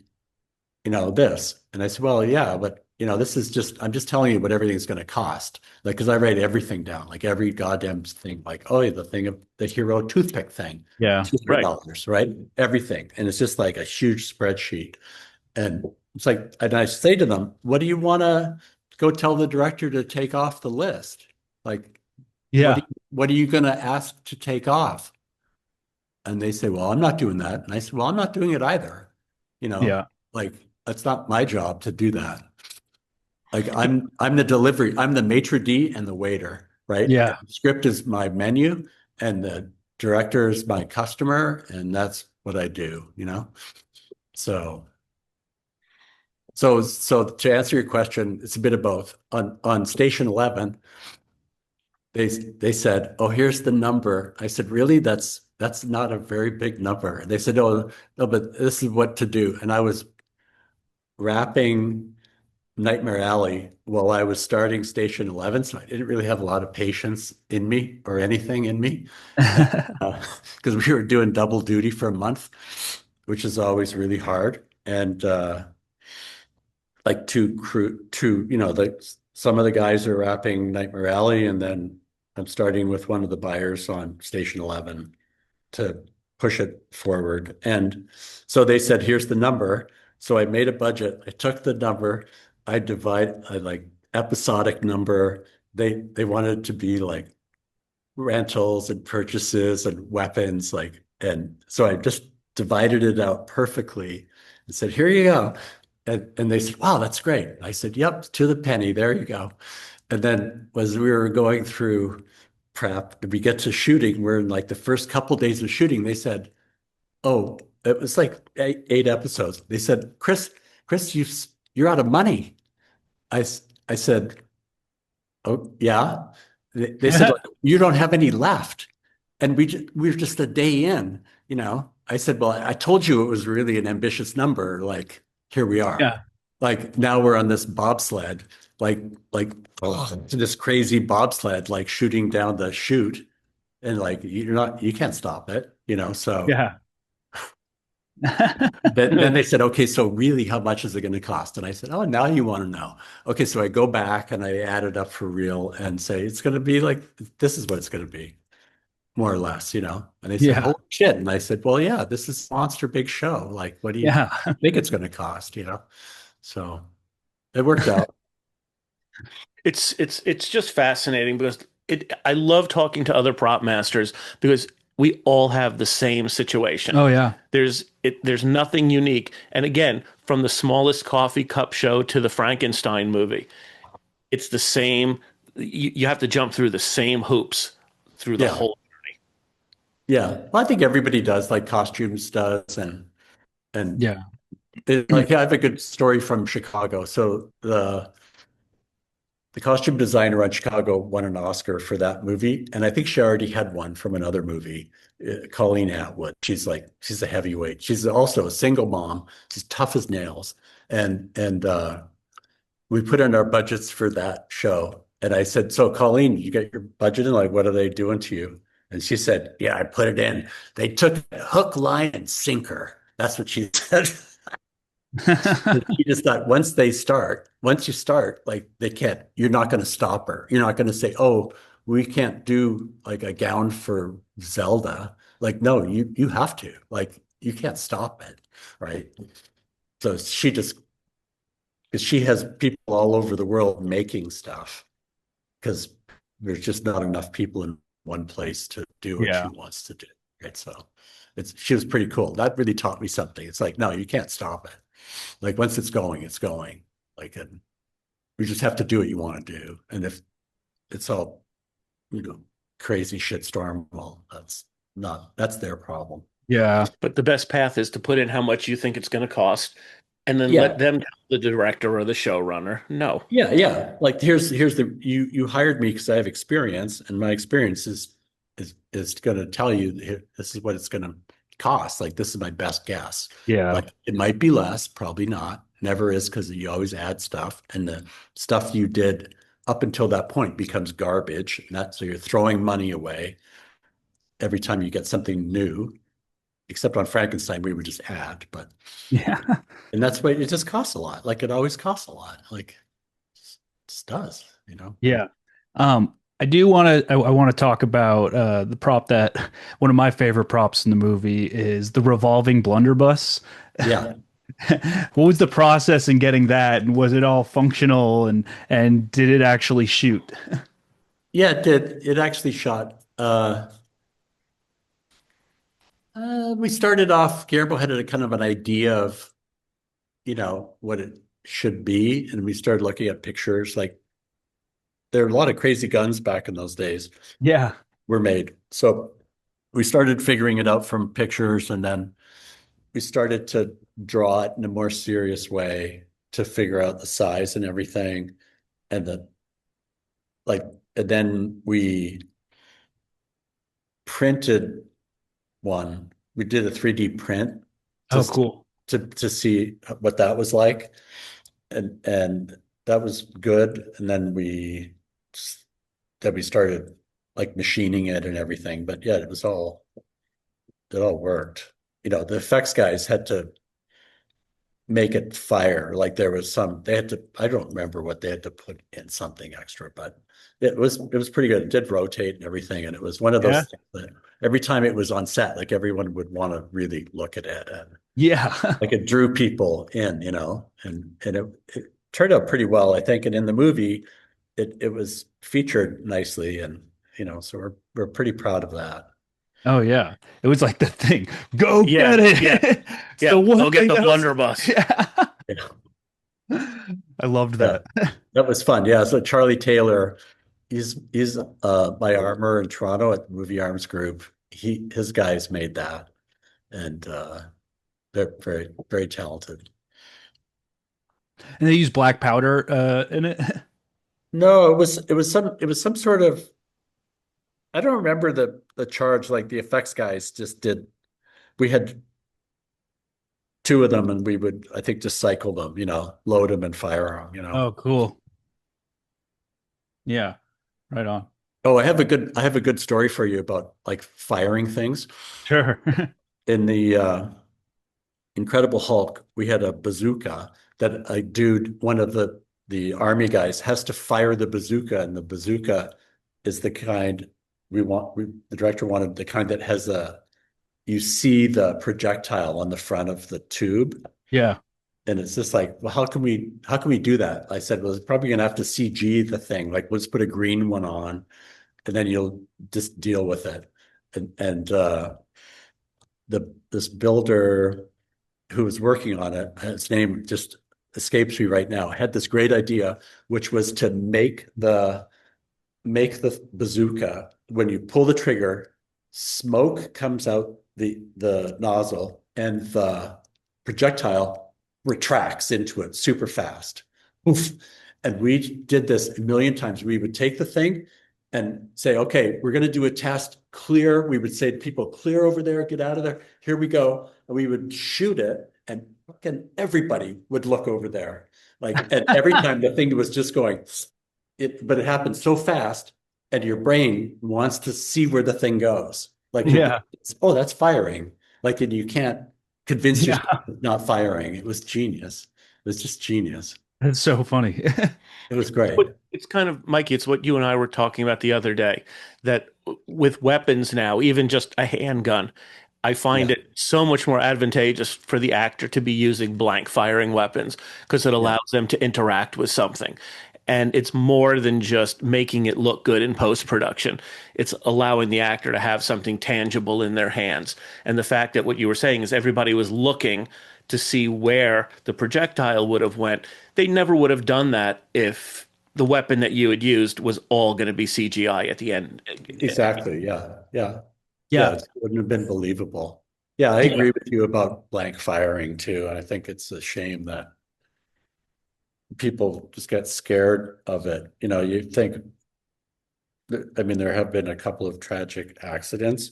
this? And I said, well, yeah, but this is I'm just telling you what everything's going to cost. Like, because I write everything down, like every goddamn thing, like, oh, yeah, the thing of the hero toothpick thing, Yeah. Right. $200, right? Everything. And it's just like a huge spreadsheet. And it's like, and I say to them, what do you want to go tell the director to take off the list? Like, Yeah. what are you going to ask to take off? And they say, well, I'm not doing that. And I said, well, I'm not doing it either. Yeah. Like, that's not my job to do that. Like I'm the delivery, I'm the maitre d' and the waiter, right? Yeah. The script is my menu, and the director is my customer, and that's what I do. So so to answer your question, it's a bit of both. On Station 11, they said, oh, here's the number. I said, really? That's not a very big number. They said, oh, no, but this is what to do. And I was wrapping Nightmare Alley while I was starting Station 11, so I didn't really have a lot of patience in me or anything in me, because we were doing double duty for a month, which is always really hard. And like some of the guys are wrapping Nightmare Alley, and then I'm starting with one of the buyers on Station 11 to push it forward. And so they said, here's the number. So I made a budget. I took the number. I like episodic number. They wanted to be like rentals and purchases and weapons, and so I just divided it out perfectly and said, here you go. And they said, wow, that's great. I said, yep, to the penny. There you go. And then as we were going through prep. And we get to shooting. We're in like the first couple days of shooting. They said, "Oh, it was like eight episodes." They said, Chris, you're out of money." I said, "Oh, yeah." They said, "Like, you don't have any left." And we were just a day in, you know. I said, "Well, I told you it was really an ambitious number. Like, here we are. Yeah. Like now we're on this bobsled, like like this crazy bobsled, like shooting down the chute, and like you can't stop it, you know." So Yeah. then they said, "Okay, so really, how much is it going to cost?" And I said, "Oh, now you want to know." Okay, so I go back and I add it up for real and say it's going to be like this is what it's going to be, more or less, you know. And they said, Yeah. "Holy shit!" And I said, "Well, yeah, this is a monster big show. Like, what do you Yeah. think it's going to cost?" You know. So it worked out. It's just fascinating because I love talking to other prop masters because we all have the same situation. Oh yeah. There's nothing unique. And again, from the smallest coffee cup show to the Frankenstein movie, it's the same. You have to jump through the same hoops through the Yeah. whole. Yeah. Well, I think everybody does, like costumes does, and Yeah. like I have a good story from Chicago. So the costume designer on Chicago won an Oscar for that movie, and I think she already had one from another movie. Colleen Atwood. She's a heavyweight. She's also a single mom. She's tough as nails, and we put in our budgets for that show. And I said, "So, Colleen, you get your budget in? Like, what are they doing to you?" And she said, "Yeah, I put it in. They took it hook, line, and sinker." That's what she said. She just thought once you start, like they can't, you're not going to stop her. You're not going to say, "Oh, we can't do like a gown for Zelda." Like, no, you have to. Like, you can't stop it, right? So she just because she has people all over the world making stuff because there's just not enough people in one place to do what she Yeah. wants to do. Right. So she was pretty cool. That really taught me something. It's like, no, you can't stop it. Like once it's going, it's going. Like and you just have to do what you want to do. And if it's all, you know, crazy shitstorm, well, that's their problem. Yeah. But the best path is to put in how much you think it's going to cost, and then let Yeah. them tell the director or the showrunner, no. Yeah, yeah. Like here's the you hired me because I have experience, and my experience is going to tell you this is what it's going to cost. Like this is my best guess. Yeah. Like it might be less, probably not. Never is because you always add stuff, and the stuff you did up until that point becomes garbage. And so you're throwing money away every time you get something new. Except on Frankenstein, we would just add, but Yeah. and that's why it just costs a lot. Like it always costs a lot. Like it just does, you know? Yeah. I do want to I want to talk about the prop that one of my favorite props in the movie is the revolving blunderbuss. Yeah. What was the process in getting that, and was it all functional, and did it actually shoot? Yeah, it did. It actually shot. We started off, Guillermo had a kind of an idea of, you know, what it should be. And we started looking at pictures. Like there were a lot of crazy guns back in those days Yeah. were made. So we started figuring it out from pictures, and then we started to draw it in a more serious way to figure out the size and everything. And the like, and then we printed one. We did a 3D print Oh, just cool. to see what that was like. And that was good. And then we started like machining it and everything. But yeah, it all worked. You know, the effects guys had to make it fire. Like there was they had to, I don't remember what they had to put in something extra, but it was pretty good. It did rotate and everything. And it was one of those Yeah. things that every time it was on set, like everyone would want to really look at it. And Yeah. like it drew people in, you know, and it turned out pretty well, I think. And in the movie, it was featured nicely. And, you know, so we're pretty proud of that. Oh yeah. It was like the thing. Go Yeah, get yeah, it. It's yeah. the one Go get thing the that was. blunderbuss. Yeah. Yeah. I loved Yeah. that. That was fun. Yeah. So Charlie Taylor, he's my armor in Toronto at the Movie Arms Group. His guys made that, and they're very very talented. And they use black powder in it. No, it was some sort of, I don't remember the charge. Like the effects guys just did. We had two of them, and we would, I think, just cycle them. Load them and fire them. Oh, cool. Yeah, right on. Oh, I have a good story for you about like firing things. Sure. In the Incredible Hulk, we had a bazooka that a dude, one of the army guys, has to fire the bazooka, and the bazooka is the kind the director wanted the kind that has you see the projectile on the front of the tube. Yeah. And it's just like, well, how can we do that? I said, well, it's probably gonna have to CG the thing. Like, let's put a green one on, and then you'll just deal with it. And this builder who was working on it, his name just escapes me right now, had this great idea, which was to make the bazooka. When you pull the trigger, smoke comes out the nozzle, and the projectile retracts into it super fast. Oof. And we did this a million times. We would take the thing and say, okay, we're going to do a test. Clear. We would say to people, clear over there, get out of there. Here we go. And we would shoot it, and fucking everybody would look over there. Like, and every time the thing was just going, but it happened so fast, and your brain wants to see where the thing goes. Like, Yeah. oh, that's firing. Like, and you can't convince Yeah. yourself it's not firing. It was genius. It was just genius. It's so funny. It was great. But it's kind of, Mikey, it's what you and I were talking about the other day, that with weapons now, even just a handgun, I find Yeah, it so much more advantageous for the actor to be using blank firing weapons because it yeah, allows them to interact with something. And it's more than just making it look good in post-production. It's allowing the actor to have something tangible in their hands. And the fact that what you were saying is everybody was looking to see where the projectile would have went. They never would have done that if the weapon that you had used was all going to be CGI at the end. exactly. Yeah, yeah, yeah. Yeah. It wouldn't have been believable. Yeah, I Yeah. agree with you about blank firing too. I think it's a shame that people just get scared of it. You think, I mean, there have been a couple of tragic accidents,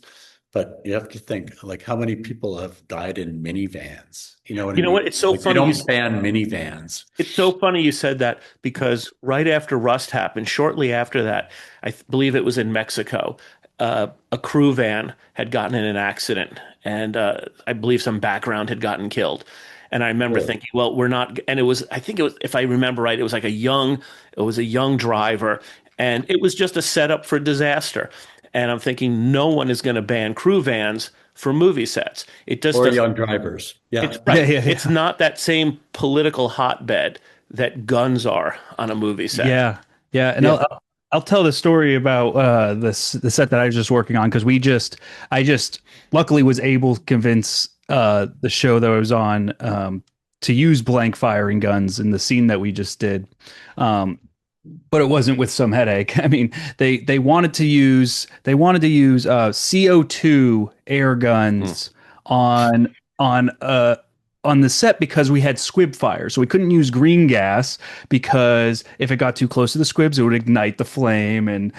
but you have to think, like, how many people have died in minivans? You know what I You know mean? what? It's so Like, they funny. don't ban minivans. It's so funny you said that because right after Rust happened, shortly after that, believe it was in Mexico, a crew van had gotten in an accident, and I believe some background had gotten killed. And I remember Really? thinking, well, we're not, and I think it was, if I remember right, it was a young driver, and it was just a setup for disaster. And I'm thinking, no one is going to ban crew vans for movie sets. It just Or doesn't. young drivers. It's Yeah. Yeah. right. Yeah. It's Yeah. not that same political hotbed that guns are on a movie set. Yeah. Yeah. And Yeah. I'll tell the story about the set that I was just working on because I just luckily was able to convince the show that I was on to use blank firing guns in the scene that we just did. Um, but it wasn't with some headache. I mean, they wanted to use CO2 air Hmm. guns on on uh on the set because we had squib fire. So we couldn't use green gas because if it got too close to the squibs, it would ignite the flame and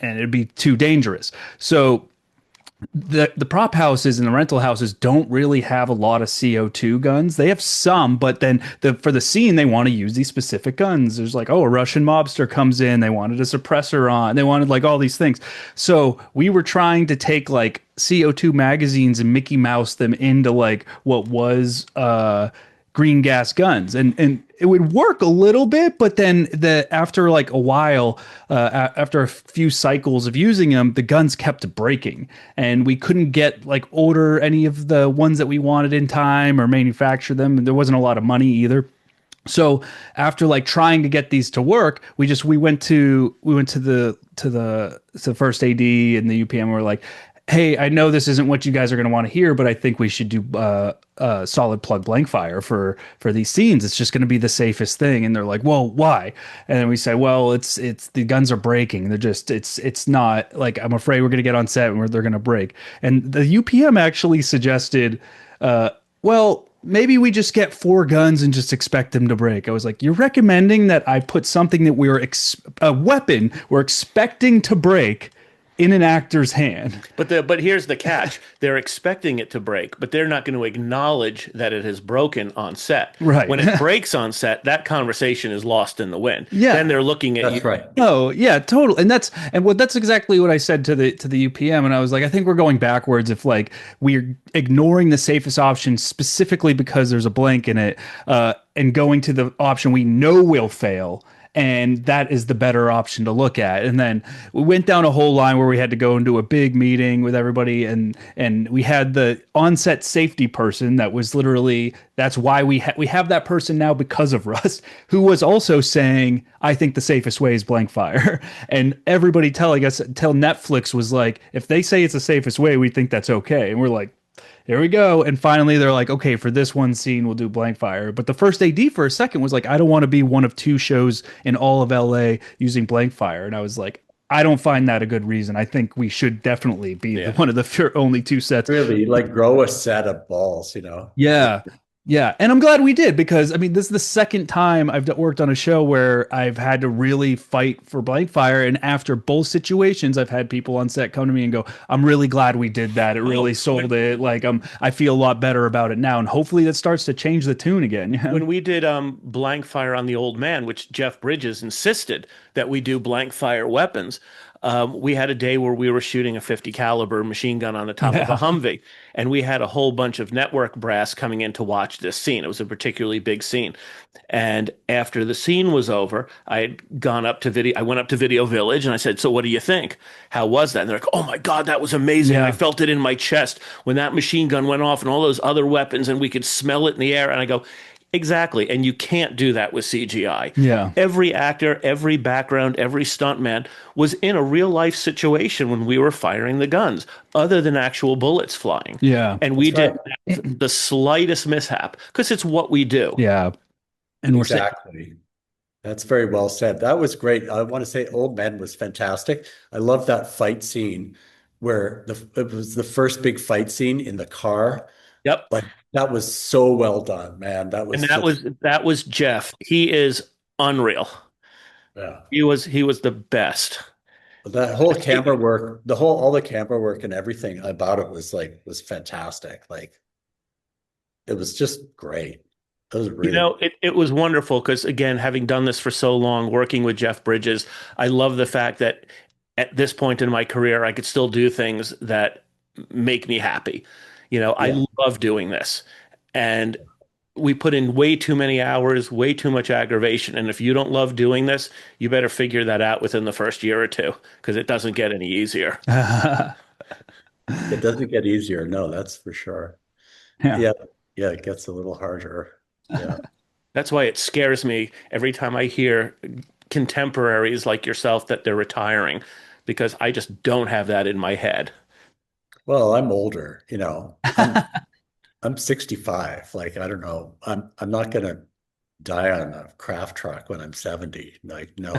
it'd be too dangerous. So the prop houses and the rental houses don't really have a lot of CO2 guns. They have some, but then for the scene they want to use these specific guns. There's like, oh, a Russian mobster comes in, they wanted a suppressor on, they wanted like all these things. So we were trying to take like CO2 magazines and Mickey Mouse them into like what was green gas guns, and it would work a little bit, but then after like a while, after a few cycles of using them, the guns kept breaking, and we couldn't get like order any of the ones that we wanted in time or manufacture them, and there wasn't a lot of money either. So after like trying to get these to work, we went to the first AD and the UPM. We're like, hey, I know this isn't what you guys are going to want to hear, but I think we should do solid plug blank fire for these scenes. It's just going to be the safest thing. And they're like, well, why? And then we say, well, it's the guns are breaking. They're just it's not like I'm afraid we're going to get on set and they're going to break. And the UPM actually suggested, well. Maybe we just get 4 guns and just expect them to break. I was like, you're recommending that I put something that a weapon we're expecting to break in an actor's hand. But here's the catch. They're expecting it to break, but they're not going to acknowledge that it has broken on set. Right. When it breaks on set, that conversation is lost in the wind. Yeah. Then they're looking at That's you. right. Oh, yeah, totally. That's exactly what I said to the UPM. And I was like, I think we're going backwards if like we're ignoring the safest option specifically because there's a blank in it, and going to the option we know will fail. And that is the better option to look at. And then we went down a whole line where we had to go into a big meeting with everybody, and we had the onset safety person that was literally that's why we have that person now because of Rust, who was also saying, I think the safest way is blank fire. And everybody telling us until Netflix was like, if they say it's the safest way, we think that's okay. And we're like, there we go. And finally, they're like, okay, for this one scene, we'll do blank fire. But the first AD for a second was like, I don't want to be one of 2 shows in all of LA using blank fire. And I was like, I don't find that a good reason. I think we should definitely be one of the only 2 sets. Really, like grow a set of balls, you know? Yeah. Yeah. And I'm glad we did because I mean, this is the second time I've worked on a show where I've had to really fight for blank fire. And after both situations, I've had people on set come to me and go, I'm really glad we did that. It really sold it. Like, I feel a lot better about it now. And hopefully that starts to change the tune again. Yeah. When we did blank fire on the Old Man, which Jeff Bridges insisted that we do blank fire weapons, we had a day where we were shooting a 50 caliber machine gun on the top of a Humvee, and we had a whole bunch of network brass coming in to watch this scene. It was a particularly big scene. And after the scene was over, I had gone up to video. I went up to Video Village and I said, "So what do you think? How was that?" And they're like, "Oh my God, that was amazing. Yeah. I felt it in my chest when that machine gun went off and all those other weapons, and we could smell it in the air." And I go, exactly. And you can't do that with CGI. Yeah. Every actor, every background, every stuntman was in a real life situation when we were firing the guns, other than actual bullets flying. Yeah. And we did the slightest mishap because it's what we do. Yeah. And Exactly. That's very well said. That was great. I want to say Old Man was fantastic. I love that fight scene where it was the first big fight scene in the car. Yep. Like that was so well done, man. That was That was Jeff. He is unreal. yeah. He was the best. That whole camera work, all the camera work and everything about it was fantastic. Like it was just great. It was really it was wonderful because again, having done this for so long, working with Jeff Bridges, I love the fact that at this point in my career, I could still do things that make me happy. I love doing this. And we put in way too many hours, way too much aggravation. And if you don't love doing this, you better figure that out within the first year or two because it doesn't get any easier. It doesn't get easier. No, that's for sure. Yeah. Yeah, it gets a little harder. Yeah. That's why it scares me every time I hear contemporaries like yourself that they're retiring because I just don't have that in my head. Well, I'm older, I'm 65. Like, I don't know. I'm not gonna die on a craft truck when I'm 70. Like, no.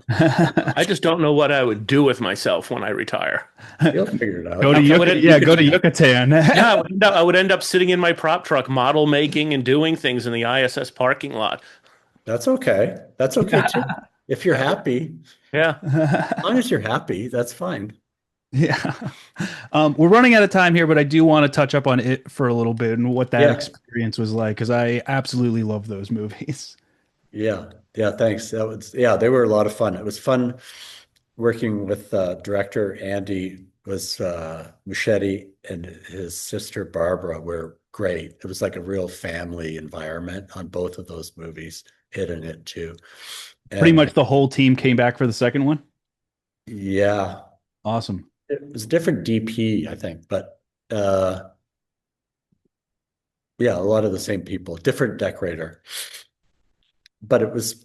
I just don't know what I would do with myself when I retire. You'll figure it out. Go to Yucatan. Yeah, I would end up sitting in my prop truck, model making and doing things in the ISS parking lot. That's okay. That's okay too. If you're happy, Yeah. as long as you're happy, that's fine. Yeah. We're running out of time here, but I do want to touch up on it for a little bit and what that experience was like because I absolutely love those movies. Yeah. Yeah. Thanks. They were a lot of fun. It was fun working with director Andy was Muschietti and his sister Barbara were great. It was like a real family environment on both of those movies, It and It too. Pretty much the whole team came back for the second one. Yeah. Awesome. It was a different DP, I think, but yeah, a lot of the same people, different decorator. But it was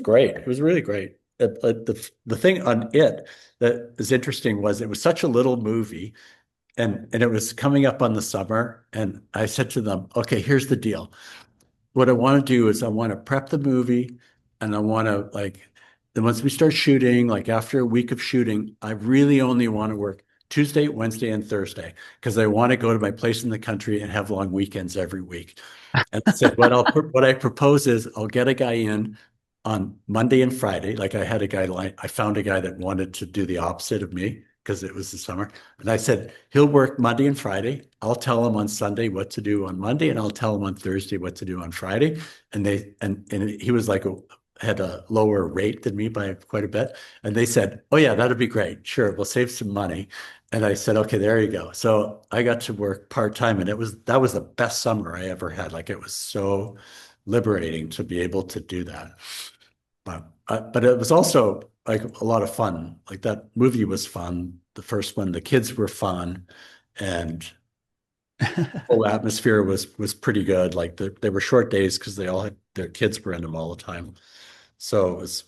great. It was really great. the thing on it that is interesting was it was such a little movie, and it was coming up on the summer, and I said to them, okay, here's the deal. What I want to do is I want to prep the movie, and I want to like, then once we start shooting, like after a week of shooting, I really only want to work Tuesday, Wednesday, and Thursday because I want to go to my place in the country and have long weekends every week. And I said, what I propose is I'll get a guy in on Monday and Friday. Like I found a guy that wanted to do the opposite of me because it was the summer. And I said, he'll work Monday and Friday. I'll tell him on Sunday what to do on Monday, and I'll tell him on Thursday what to do on Friday. And he was like had a lower rate than me by quite a bit. And they said, oh yeah, that'd be great. Sure, we'll save some money. And I said, okay, there you go. So I got to work part-time, and that was the best summer I ever had. Like it was so liberating to be able to do that. But it was also like a lot of fun. Like that movie was fun. The first one, the kids were fun, and the whole atmosphere was pretty good. Like they were short days because they all had their kids were in them all the time. So it was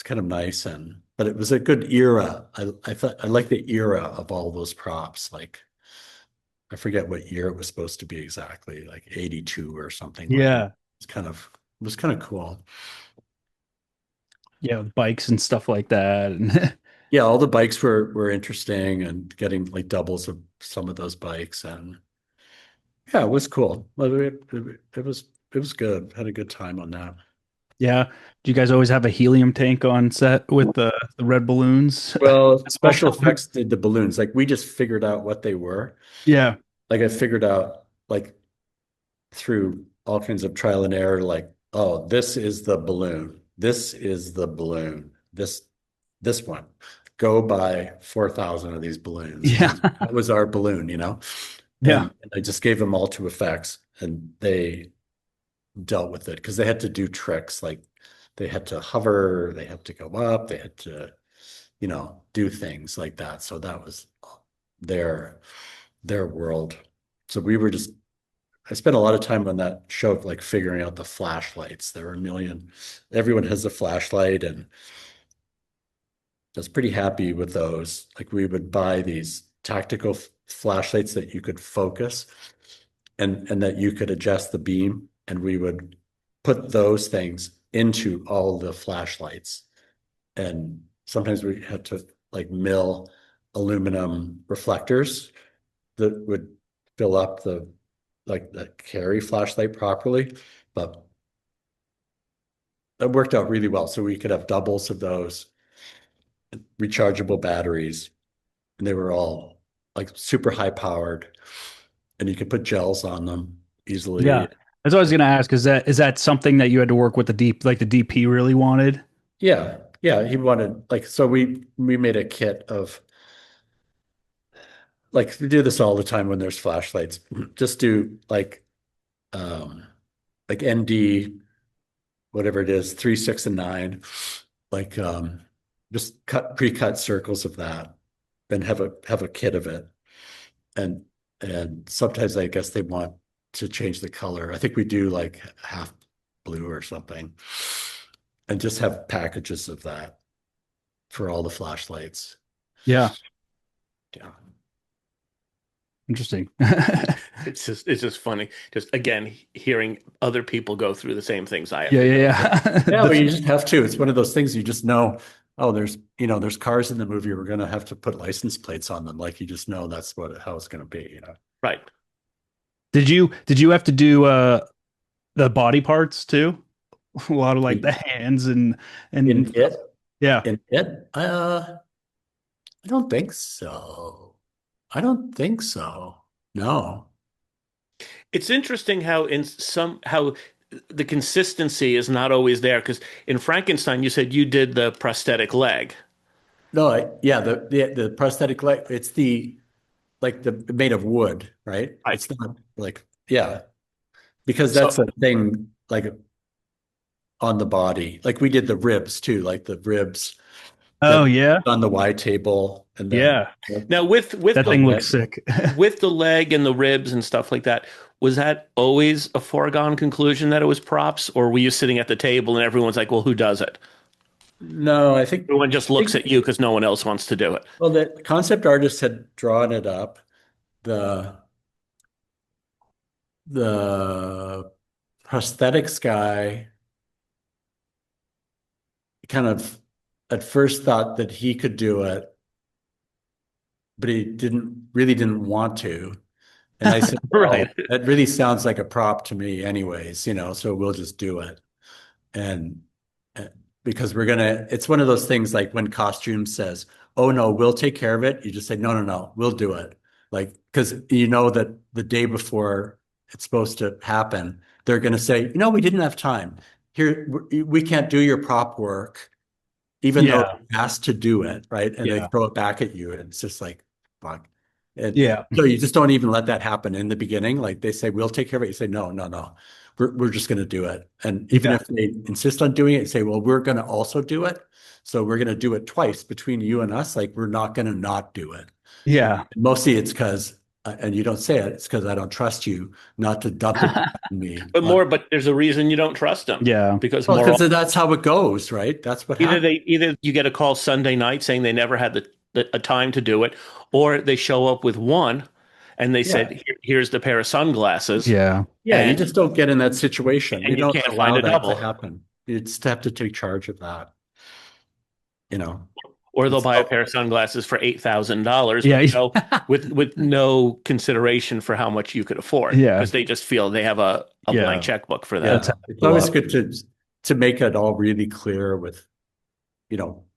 kind of nice, and but it was a good era. I thought I like the era of all those props. Like I forget what year it was supposed to be exactly, like 82 or something like that. Yeah. It was kind of cool. Yeah, bikes and stuff like that. And Yeah, all the bikes were interesting, and getting like doubles of some of those bikes, and yeah, it was cool. Well, it was good. Had a good time on that. yeah. Do you guys always have a helium tank on set with the red balloons? Well, That's all special covered. effects did the balloons. Like we just figured out what they were. Yeah. Like I figured out like through all kinds of trial and error, like, oh, this is the balloon. This is the balloon. This one. Go buy 4,000 of these balloons. Yeah. And that was our balloon, Yeah. And I just gave them all to effects, and they dealt with it because they had to do tricks like they had to hover, they had to go up, they had to, do things like that. So that was their their world. So we were just I spent a lot of time on that show, like figuring out the flashlights. There were a million, everyone has a flashlight, and I was pretty happy with those. Like we would buy these tactical flashlights that you could focus, and that you could adjust the beam, and we would put those things into all the flashlights. And sometimes we had to like mill aluminum reflectors that would fill up the like the carry flashlight properly, but it worked out really well. So we could have doubles of those rechargeable batteries, and they were all like super high powered, and you could put gels on them Yeah. easily. That's what I was gonna ask. Is that something that you had to work with the DP really wanted? Yeah, yeah. He wanted like so we made a kit of like we do this all the time when there's flashlights. Just do um like ND whatever it is, 3, 6, and 9, like just pre-cut circles of that, then have a kit of it. And sometimes I guess they want to change the color. I think we do like half blue or something, and just have packages of that for all the flashlights. Yeah. Yeah. Interesting. It's just funny. Just again, hearing other people go through the same things I have Yeah, to yeah, go through. yeah. Yeah, but you just have to. It's one of those things you just know, oh, there's cars in the movie. We're gonna have to put license plates on them. Like you just know that's how it's gonna be. Right. Did you have to do the body parts too? A lot of like the In hands and it, yeah. in it, I don't think so. I don't think so. No. It's interesting how the consistency is not always there because in Frankenstein you said you did the prosthetic leg. No, yeah, the prosthetic leg, it's the like the made of wood, right? Right. It's not like, yeah, because So that's a thing like on the body. Like we did the ribs too, like the ribs Oh that yeah. on the Y table, and then Yeah. now with That the thing the looks sick. with the leg and the ribs and stuff like that, was that always a foregone conclusion that it was props, or were you sitting at the table and everyone's like, "Well, who does it?" No, Everyone just looks at you because no one else wants to do it. well, the concept artist had drawn it up. The the prosthetics guy kind of at first thought that he could do it, but he didn't want to. And I said, well, Right. that really sounds like a prop to me anyways, so we'll just do it. And uh, because it's one of those things like when costume says, oh no, we'll take care of it. You just say, no, no, no, we'll do it. Like, because you know that the day before it's supposed to happen, they're going to say, we didn't have time. Here, we can't do your prop work, even though Yeah. you asked to do it, right? And they Yeah. throw it back at you. And it's just like, fuck. And Yeah. so you just don't even let that happen in the beginning. Like they say, we'll take care of it. You say, no, no, no. We're just going to do it. And even Yeah. if they insist on doing it, you say, well, we're going to also do it. So we're going to do it twice between you and us. Like we're not going to not do it. Yeah. And mostly it's because, and you don't say it, it's because I don't trust you not to dump it on me. But there's a reason you don't trust them. Yeah. Because Well, more because that's how it goes, right? That's what happens. either you get a call Sunday night saying they never had a time to do it, or they show up with one and they Yeah. said, here's the pair of sunglasses. Yeah. Yeah, you And- just don't get in that situation. and You you don't can't allow find a that double. to happen. You just have to take charge of that. You know, Or they'll It's buy a all- pair of sunglasses for $8,000 Yeah. with no consideration for how much you could afford. Yeah. Because they just feel they have a Yeah. blank checkbook for yeah, that. it's always good to make it all really clear with,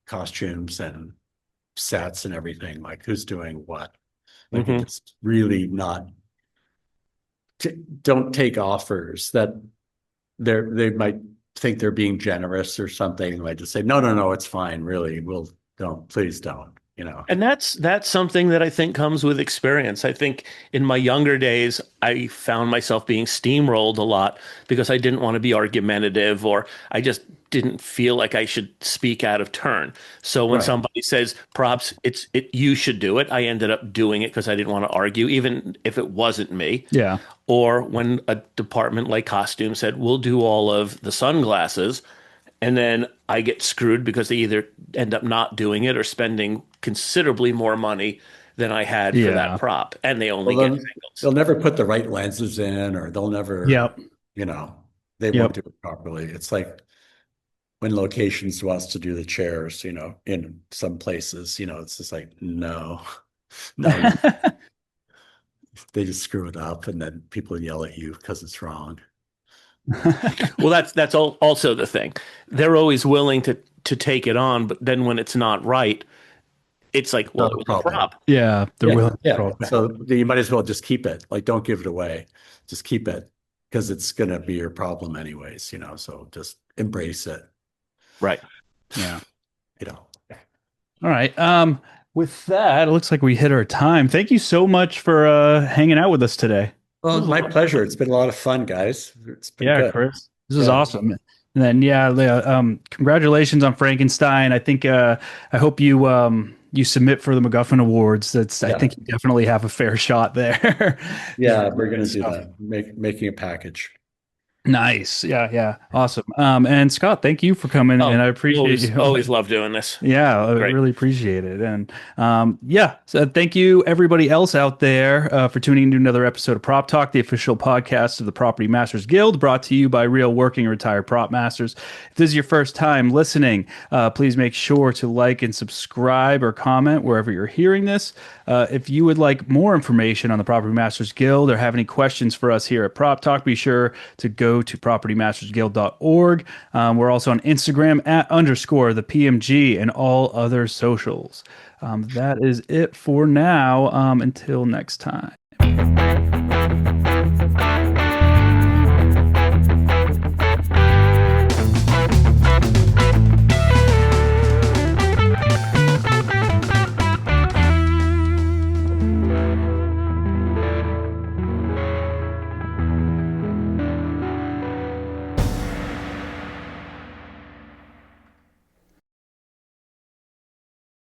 costumes and sets and everything, like who's doing what. Like Mhm. it's really not. Don't take offers that they might think they're being generous or something. Like just say, no, no, no, it's fine. Really, please don't. And that's something that I think comes with experience. I think in my younger days, I found myself being steamrolled a lot because I didn't want to be argumentative, or I just didn't feel like I should speak out of turn. So when Right. somebody says props, you should do it, I ended up doing it because I didn't want to argue, even if it wasn't me. Yeah. Or when a department like costume said, we'll do all of the sunglasses, and then I get screwed because they either end up not doing it or spending considerably more money than I had for Yeah. that prop. And they only Well, get they'll singles. never put the right lenses in, or they'll never, Yep. they Yep. won't do it properly. It's like when Locations wants to do the chairs, in some places, it's just like, no, no, they just screw it up and then people yell at you because it's wrong. Well, that's also the thing. They're always willing to take it on, but then when it's not right, it's like, well, Not a it was a problem. prop. Yeah. They're Yeah, willing to yeah. throw it back. So you might as well just keep it. Like, don't give it away. Just keep it because it's going to be your problem anyways, so just embrace it, Right. Yeah. All All right. With that, it looks like we hit our time. Thank you so much for hanging out with us today. Well, it's my pleasure. It's been a lot of fun, guys. It's been Yeah, good. Chris. This is Yeah. awesome. And then congratulations on Frankenstein. I think I hope you submit for the MacGuffin Awards. I Yeah. think you definitely have a fair shot there. Yeah, we're going to do Stuff. that. Making a package. Nice. Yeah. Awesome. And Scott, thank you for coming, and I appreciate you. Always love doing this. Yeah, I Great. really appreciate it. And so thank you everybody else out there for tuning into another episode of Prop Talk, the official podcast of the Property Masters Guild, brought to you by real working retired prop masters. If this is your first time listening, please make sure to like and subscribe or comment wherever you're hearing this. If you would like more information on the Property Masters Guild or have any questions for us here at Prop Talk, be sure to go to propertymastersguild.org. We're also on Instagram @_ the PMG and all other socials. That is it for now. Until next time.